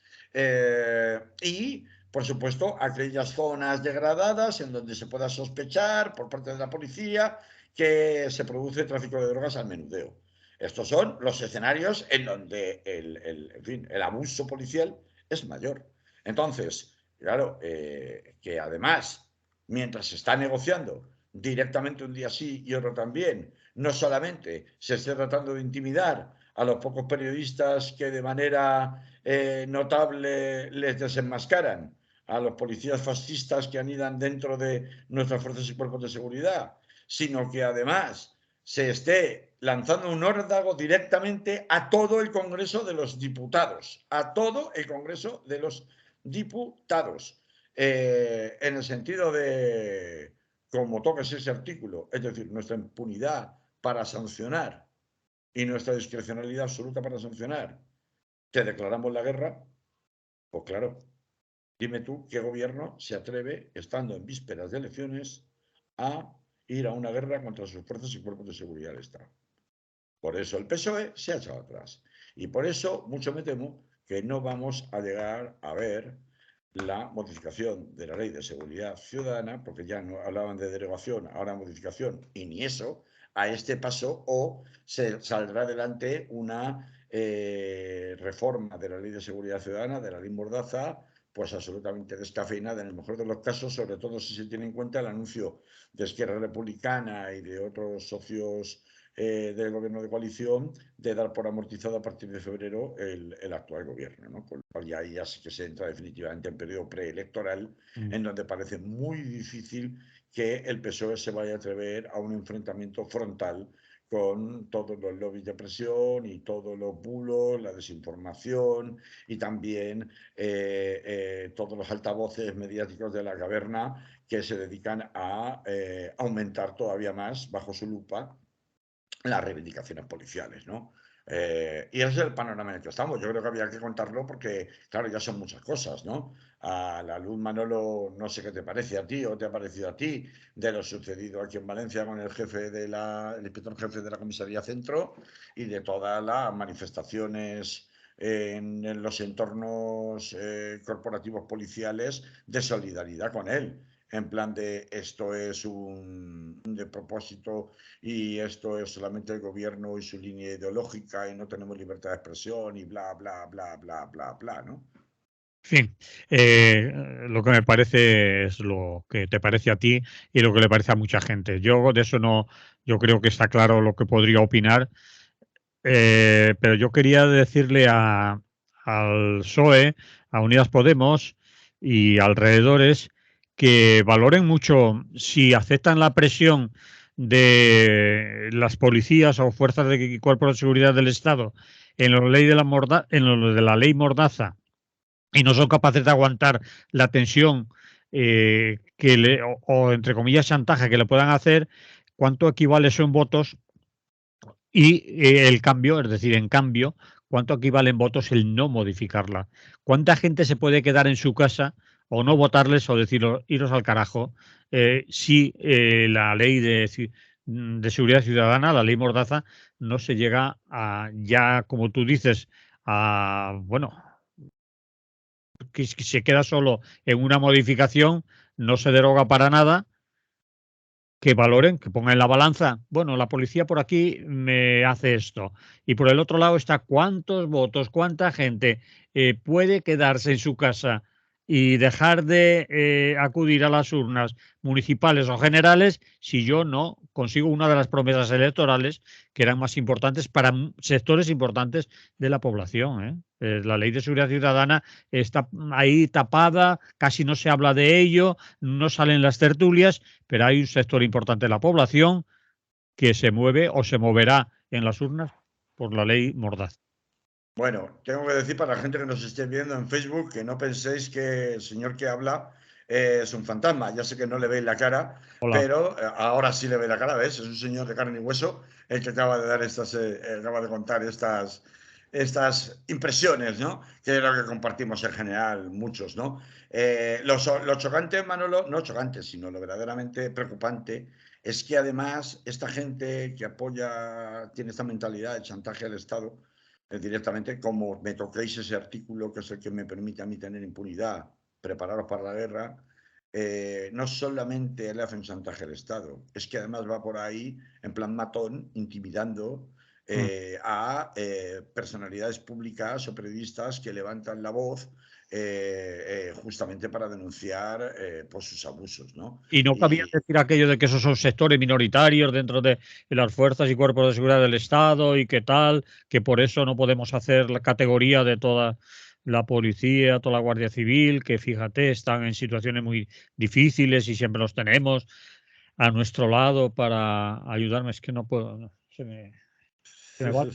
y, por supuesto, aquellas zonas degradadas en donde se pueda sospechar por parte de la policía que se produce tráfico de drogas al menudeo. Estos son los escenarios en donde en fin, el abuso policial es mayor. Entonces, claro, que además, mientras se está negociando directamente un día sí y otro también, no solamente se esté tratando de intimidar a los pocos periodistas que de manera notable les desenmascaran, a los policías fascistas que anidan dentro de nuestras fuerzas y cuerpos de seguridad, sino que además se esté lanzando un órdago directamente a todo el Congreso de los Diputados, a todo el Congreso de los Diputados, en el sentido de, como toques ese artículo, es decir, nuestra impunidad para sancionar y nuestra discrecionalidad absoluta para sancionar, te declaramos la guerra, pues claro, dime tú qué gobierno se atreve, estando en vísperas de elecciones, a ir a una guerra contra sus fuerzas y cuerpos de seguridad del Estado. Por eso el PSOE se ha echado atrás. Y por eso, mucho me temo que no vamos a llegar a ver la modificación de la Ley de Seguridad Ciudadana, porque ya no hablaban de derogación, ahora modificación, y ni eso, a este paso, o se saldrá adelante una reforma de la Ley de Seguridad Ciudadana, de la Ley Mordaza, pues absolutamente descafeinada en el mejor de los casos, sobre todo si se tiene en cuenta el anuncio de Esquerra Republicana y de otros socios del gobierno de coalición de dar por amortizado a partir de febrero el actual gobierno, ¿no? Con lo cual ya sí que se entra definitivamente en periodo preelectoral, en donde parece muy difícil que el PSOE se vaya a atrever a un enfrentamiento frontal con todos los lobbies de presión y todos los bulos, la desinformación y también todos los altavoces mediáticos de la caverna que se dedican a aumentar todavía más, bajo su lupa, las reivindicaciones policiales, ¿no? Y ese es el panorama en el que estamos. Yo creo que había que contarlo porque, claro, ya son muchas cosas, ¿no? A la luz, Manolo, no sé qué te parece a ti o te ha parecido a ti de lo sucedido aquí en Valencia con el inspector jefe de la comisaría Centro y de todas las manifestaciones en los entornos corporativos policiales de solidaridad con él. En plan de esto es un de propósito y esto es solamente el gobierno y su línea ideológica y no tenemos libertad de expresión y bla, bla, bla, bla, bla, bla, ¿no? En fin, lo que me parece es lo que te parece a ti y lo que le parece a mucha gente. Yo de eso no, yo creo que está claro lo que podría opinar, pero yo quería decirle al PSOE, a Unidas Podemos y alrededores que valoren mucho si aceptan la presión de las policías o fuerzas de cuerpos de seguridad del Estado en lo de la ley Mordaza y no son capaces de aguantar la tensión o, entre comillas, chantaje que le puedan hacer, cuánto equivale eso en votos y el cambio, es decir, en cambio, cuánto equivale en votos el no modificarla. ¿Cuánta gente se puede quedar en su casa o no votarles o decir iros al carajo si la ley de seguridad ciudadana, la ley Mordaza, no se llega a, ya como tú dices, a, bueno, que se queda solo en una modificación, no se deroga para nada, que valoren, que pongan en la balanza, bueno, la policía por aquí me hace esto, y por el otro lado está cuántos votos, cuánta gente puede quedarse en su casa y dejar de acudir a las urnas municipales o generales si yo no consigo una de las promesas electorales que eran más importantes para sectores importantes de la población, ¿eh? La ley de seguridad ciudadana está ahí tapada, casi no se habla de ello, no salen las tertulias, pero hay un sector importante de la población que se mueve o se moverá en las urnas por la ley Mordaza. Bueno, tengo que decir para la gente que nos esté viendo en Facebook que no penséis que el señor que habla es un fantasma. Ya sé que no le veis la cara, Hola. pero ahora sí le veis la cara, ¿ves? Es un señor de carne y hueso el que acaba de dar acaba de contar estas impresiones, ¿no? Que es lo que compartimos en general muchos, ¿no? Lo chocante, Manolo, no chocante, sino lo verdaderamente preocupante es que además esta gente que apoya, tiene esta mentalidad de chantaje al Estado, directamente, como me toquéis ese artículo que es el que me permite a mí tener impunidad, prepararos para la guerra, no solamente le hacen chantaje al Estado, es que además va por ahí en plan matón, intimidando a personalidades públicas o periodistas que levantan la voz justamente para denunciar pues sus abusos, ¿no? Y no cabía Y, decir aquello de que esos son sectores minoritarios dentro de las fuerzas y cuerpos de seguridad del Estado y que tal, que por eso no podemos hacer la categoría de toda la policía, toda la Guardia Civil, que fíjate, están en situaciones muy difíciles y siempre los tenemos a nuestro lado para ayudarme. Es que no puedo, no, se me va.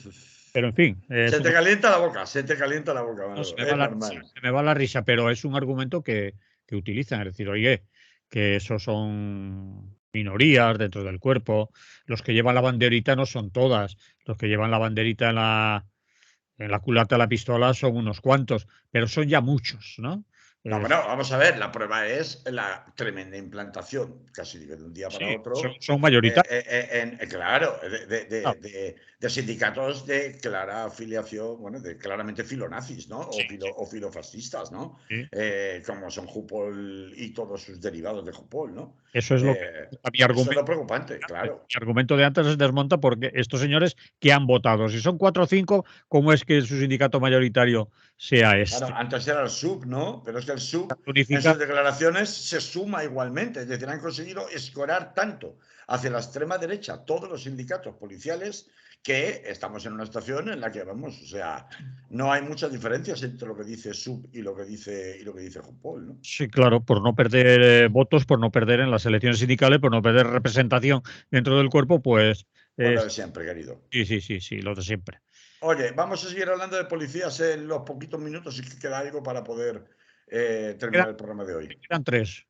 Pero en fin, es se un te calienta la boca, se te calienta la boca, no, se Manolo, me va es la risa, normal. se me va la risa, pero es un argumento que utilizan, es decir, oye, que esos son minorías dentro del cuerpo, los que llevan la banderita no son todas, los que llevan la banderita en la culata de la pistola son unos cuantos, pero son ya muchos, ¿no? No, Es- bueno, vamos a ver, la prueba es la tremenda implantación, casi de un día para sí, otro, son mayoritarios. claro, Claro, de sindicatos de clara afiliación, bueno, de claramente filonazis, ¿no? sí, sí, O filofascistas, ¿no? sí. Como son Jupol y todos sus derivados de Jupol, ¿no? Eso es lo que mi Esto es lo argumento. preocupante, claro. Mi argumento de antes se desmonta porque estos señores que han votado, si son 4 o 5, ¿cómo es que su sindicato mayoritario sea Claro, este? antes era el sub, ¿no? Pero es que el sub en Unificar. sus declaraciones se suma igualmente, es decir, han conseguido escorar tanto hacia la extrema derecha todos los sindicatos policiales que estamos en una situación en la que vamos, o sea, no hay muchas diferencias entre lo que dice sub y lo que dice Jupol, ¿no? Sí, claro, por no perder votos, por no perder en las elecciones sindicales, por no perder representación dentro del cuerpo, pues Pues lo de siempre, querido. sí, sí, sí, sí, lo de siempre. Oye, vamos a seguir hablando de policías en los poquitos minutos y que queda algo para poder Quedan, terminar el programa de hoy. quedan 3.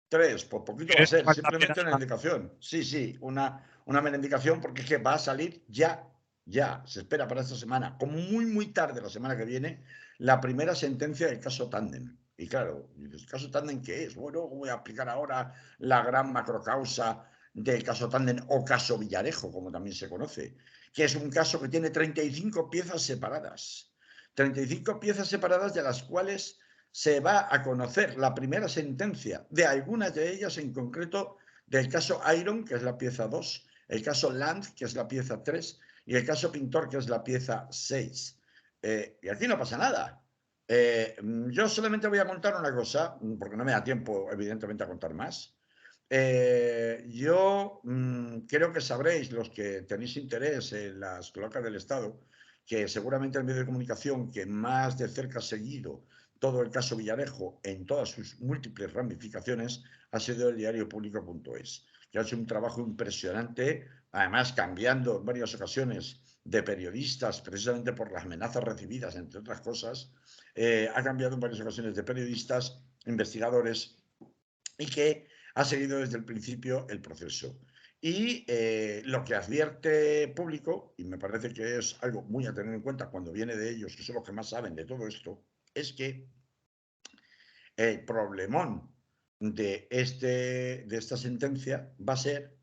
Tres, por poquito va a ¿Quieres ser, que valga la pena? simplemente una indicación. Sí, sí, una mera indicación porque es que va a salir ya, ya, se espera para esta semana, como muy, muy tarde la semana que viene, la primera sentencia del caso Tandem. Y claro, ¿el caso Tandem qué es? Bueno, voy a aplicar ahora la gran macrocausa del caso Tandem o caso Villarejo, como también se conoce, que es un caso que tiene 35 piezas separadas. 35 piezas separadas de las cuales se va a conocer la primera sentencia de algunas de ellas, en concreto del caso Iron, que es la pieza 2, el caso Land, que es la pieza 3, y el caso Pintor, que es la pieza 6. Y aquí no pasa nada. Yo solamente voy a contar una cosa, porque no me da tiempo, evidentemente, a contar más. Yo creo que sabréis, los que tenéis interés en las cloacas del Estado, que seguramente el medio de comunicación que más de cerca ha seguido todo el caso Villarejo en todas sus múltiples ramificaciones ha sido el diariopublico.es, que ha hecho un trabajo impresionante, además cambiando en varias ocasiones de periodistas, precisamente por las amenazas recibidas, entre otras cosas, ha cambiado en varias ocasiones de periodistas, investigadores, y que ha seguido desde el principio el proceso. Y lo que advierte público, y me parece que es algo muy a tener en cuenta cuando viene de ellos, que son los que más saben de todo esto, es que el problemón de esta sentencia va a ser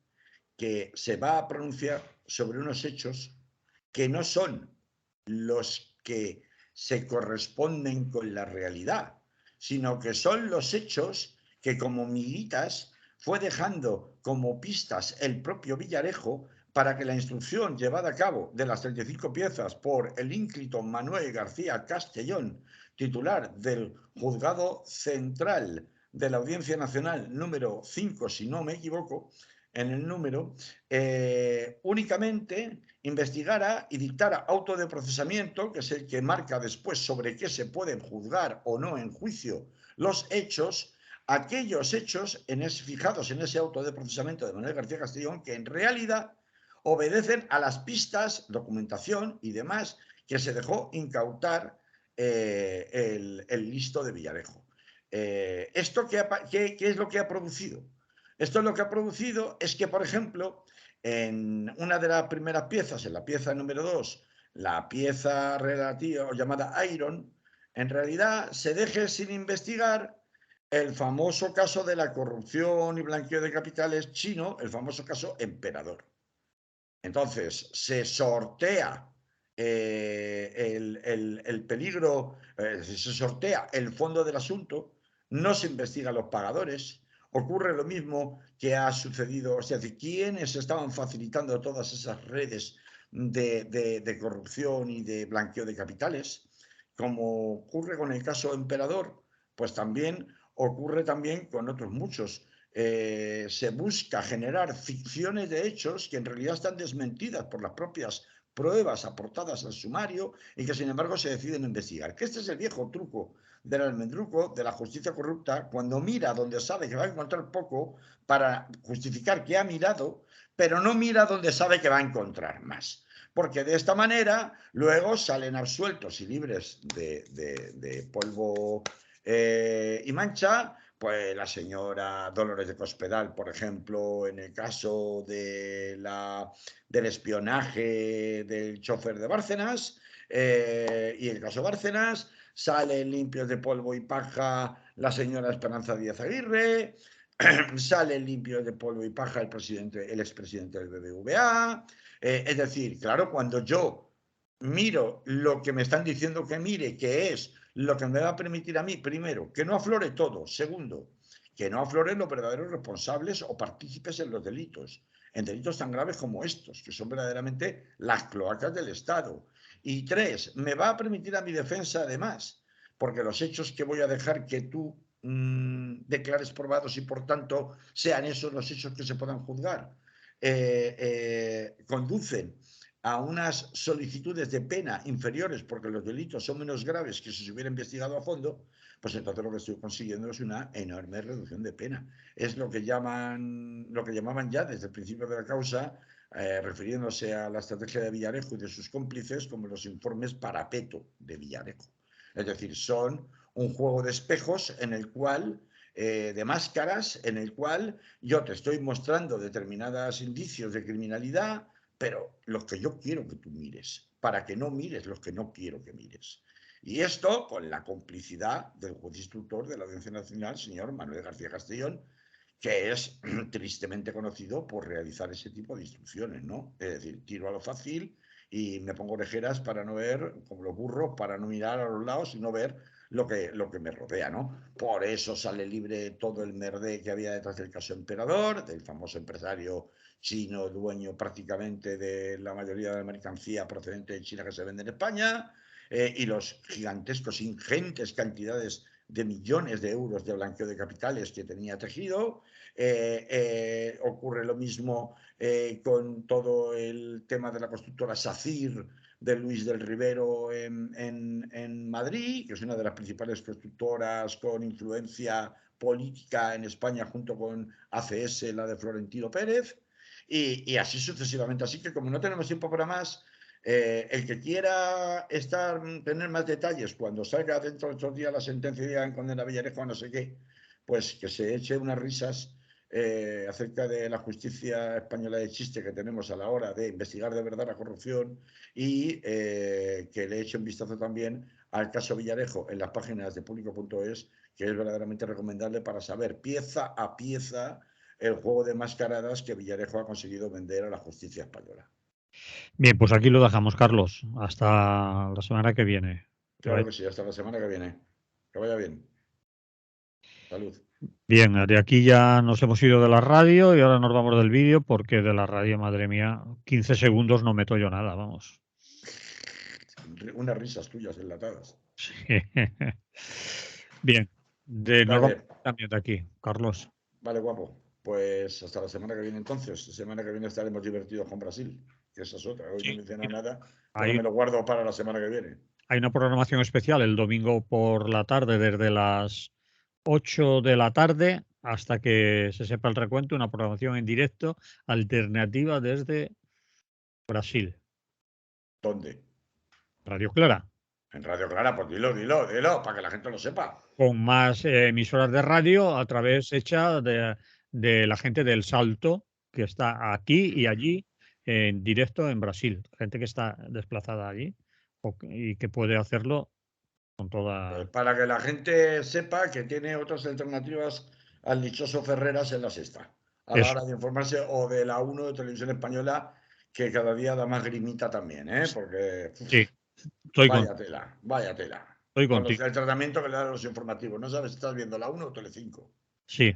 que se va a pronunciar sobre unos hechos que no son los que se corresponden con la realidad, sino que son los hechos que como miguitas fue dejando como pistas el propio Villarejo para que la instrucción llevada a cabo de las 35 piezas por el ínclito Manuel García Castellón, titular del Juzgado Central de la Audiencia Nacional número 5, si no me equivoco, en el número, únicamente investigara y dictara auto de procesamiento, que es el que marca después sobre qué se pueden juzgar o no en juicio los hechos, aquellos hechos fijados en ese auto de procesamiento de Manuel García Castellón, que en realidad obedecen a las pistas, documentación y demás que se dejó incautar el listo de Villarejo. ¿Esto qué es lo que ha producido? Esto lo que ha producido es que, por ejemplo, en una de las primeras piezas, en la pieza número 2, la pieza relativa o llamada Iron, en realidad se deje sin investigar el famoso caso de la corrupción y blanqueo de capitales chino, el famoso caso Emperador. Entonces, se sortea el peligro, se sortea el fondo del asunto, no se investigan los pagadores, ocurre lo mismo que ha sucedido, o sea, quiénes estaban facilitando todas esas redes de corrupción y de blanqueo de capitales, como ocurre con el caso Emperador, pues también ocurre también con otros muchos. Se busca generar ficciones de hechos que en realidad están desmentidas por las propias pruebas aportadas al sumario y que sin embargo se deciden investigar. Que este es el viejo truco del almendruco, de la justicia corrupta, cuando mira donde sabe que va a encontrar poco para justificar que ha mirado, pero no mira donde sabe que va a encontrar más. Porque de esta manera luego salen absueltos y libres de polvo y mancha, pues la señora Dolores de Cospedal, por ejemplo, en el caso del espionaje del chofer de Bárcenas, y el caso Bárcenas, salen limpios de polvo y paja la señora Esperanza Díaz Aguirre, sale limpio de polvo y paja el expresidente del BBVA. Es decir, claro, cuando yo miro lo que me están diciendo que mire, que es lo que me va a permitir a mí, primero, que no aflore todo. Segundo, que no afloren los verdaderos responsables o partícipes en los delitos, en delitos tan graves como estos, que son verdaderamente las cloacas del Estado. Y tres, me va a permitir a mi defensa, además, porque los hechos que voy a dejar que tú declares probados y por tanto sean esos los hechos que se puedan juzgar, conducen a unas solicitudes de pena inferiores porque los delitos son menos graves que si se hubiera investigado a fondo, pues entonces lo que estoy consiguiendo es una enorme reducción de pena. Es lo que llamaban ya desde el principio de la causa, refiriéndose a la estrategia de Villarejo y de sus cómplices, como los informes parapeto de Villarejo. Es decir, son un juego de espejos en el cual, de máscaras, en el cual yo te estoy mostrando determinados indicios de criminalidad, pero los que yo quiero que tú mires, para que no mires los que no quiero que mires. Y esto con la complicidad del juez instructor de la Audiencia Nacional, señor Manuel García Castellón, que es tristemente conocido por realizar ese tipo de instrucciones, ¿no? Es decir, tiro a lo fácil y me pongo orejeras para no ver, como los burros, para no mirar a los lados y no ver lo que me rodea, ¿no? Por eso sale libre todo el merdé que había detrás del caso Emperador, del famoso empresario chino, dueño prácticamente de la mayoría de la mercancía procedente de China que se vende en España, y los gigantescos, ingentes cantidades de millones de euros de blanqueo de capitales que tenía tejido. Ocurre lo mismo con todo el tema de la constructora SACIR de Luis del Rivero en Madrid, que es una de las principales constructoras con influencia política en España junto con ACS, la de Florentino Pérez, y así sucesivamente. Así que como no tenemos tiempo para más, el que quiera tener más detalles cuando salga dentro de estos días la sentencia y digan condena a Villarejo a no sé qué, pues que se eche unas risas acerca de la justicia española de chiste que tenemos a la hora de investigar de verdad la corrupción y que le eche un vistazo también al caso Villarejo en las páginas de público.es, que es verdaderamente recomendable para saber pieza a pieza el juego de mascaradas que Villarejo ha conseguido vender a la justicia española. Bien, pues aquí lo dejamos, Carlos. Hasta la semana que viene. Que Claro vaya. que sí, hasta la semana que viene. Que vaya bien. Salud. Bien, de aquí ya nos hemos ido de la radio y ahora nos vamos del vídeo porque de la radio, madre mía, 15 segundos no meto yo nada, vamos. Unas risas tuyas enlatadas. Sí. Bien, nos vamos Vale, también de aquí, Carlos. vale, guapo. Pues hasta la semana que viene entonces. La semana que viene estaremos divertidos con Brasil, que esa es otra. Hoy no Sí, menciona mira, nada, pero hay, me lo guardo para la semana que viene. hay una programación especial el domingo por la tarde, desde las 8 de la tarde hasta que se sepa el recuento, una programación en directo alternativa desde Brasil. ¿Dónde? Radio Clara, En Radio Clara, pues dilo, para que la gente lo sepa. con más emisoras de radio a través hecha de la gente del Salto, que está aquí y allí en directo en Brasil. Gente que está desplazada allí y que puede hacerlo con toda... Para que la gente sepa que tiene otras alternativas al dichoso Ferreras en la Sexta, a la Eso, hora de informarse, o de la 1 de Televisión Española, que cada día da más grimita también, ¿eh? Porque sí, estoy, vaya tela. estoy Con contigo. el tratamiento que le dan a los informativos. No sabes si estás viendo la 1 o Telecinco. Sí,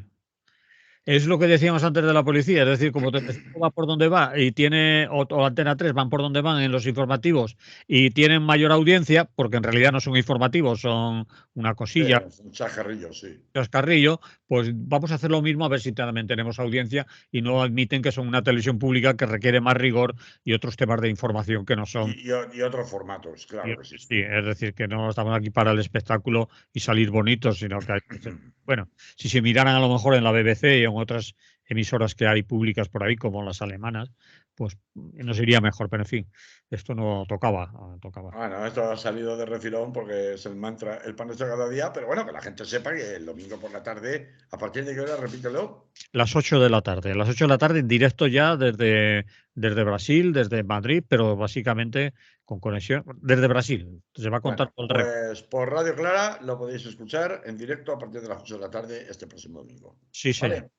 es lo que decíamos antes de la policía, es decir, como Telecinco va por donde va y tiene, o Antena 3 van por donde van en los informativos y tienen mayor audiencia, porque en realidad no son informativos, son una cosilla, Es un chajarrillo, sí. Carrillo, pues vamos a hacer lo mismo a ver si también tenemos audiencia y no admiten que son una televisión pública que requiere más rigor y otros temas de información que no son. Y otros formatos, claro que sí. Sí, es decir, que no estamos aquí para el espectáculo y salir bonitos, sino que hay que ser- bueno, si se miraran a lo mejor en la BBC y en otras emisoras que hay públicas por ahí, como las alemanas, pues nos iría mejor, pero en fin, esto no tocaba, tocaba. Bueno, esto ha salido de refilón porque es el mantra, el pan nuestro cada día, pero bueno, que la gente sepa que el domingo por la tarde, ¿a partir de qué hora? Repítelo. Las 8 de la tarde, las 8 de la tarde en directo ya desde Brasil, desde Madrid, pero básicamente con conexión desde Brasil. Se va a contar Bueno, todo el recorrido. pues por Radio Clara lo podéis escuchar en directo a partir de las 8 de la tarde este próximo domingo. Sí, señor. ¿Vale?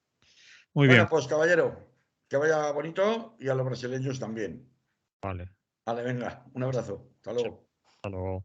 Muy bien. Bueno, pues caballero, que vaya bonito y a los brasileños también. Vale. Vale, venga, un abrazo. Hasta luego. Hasta luego.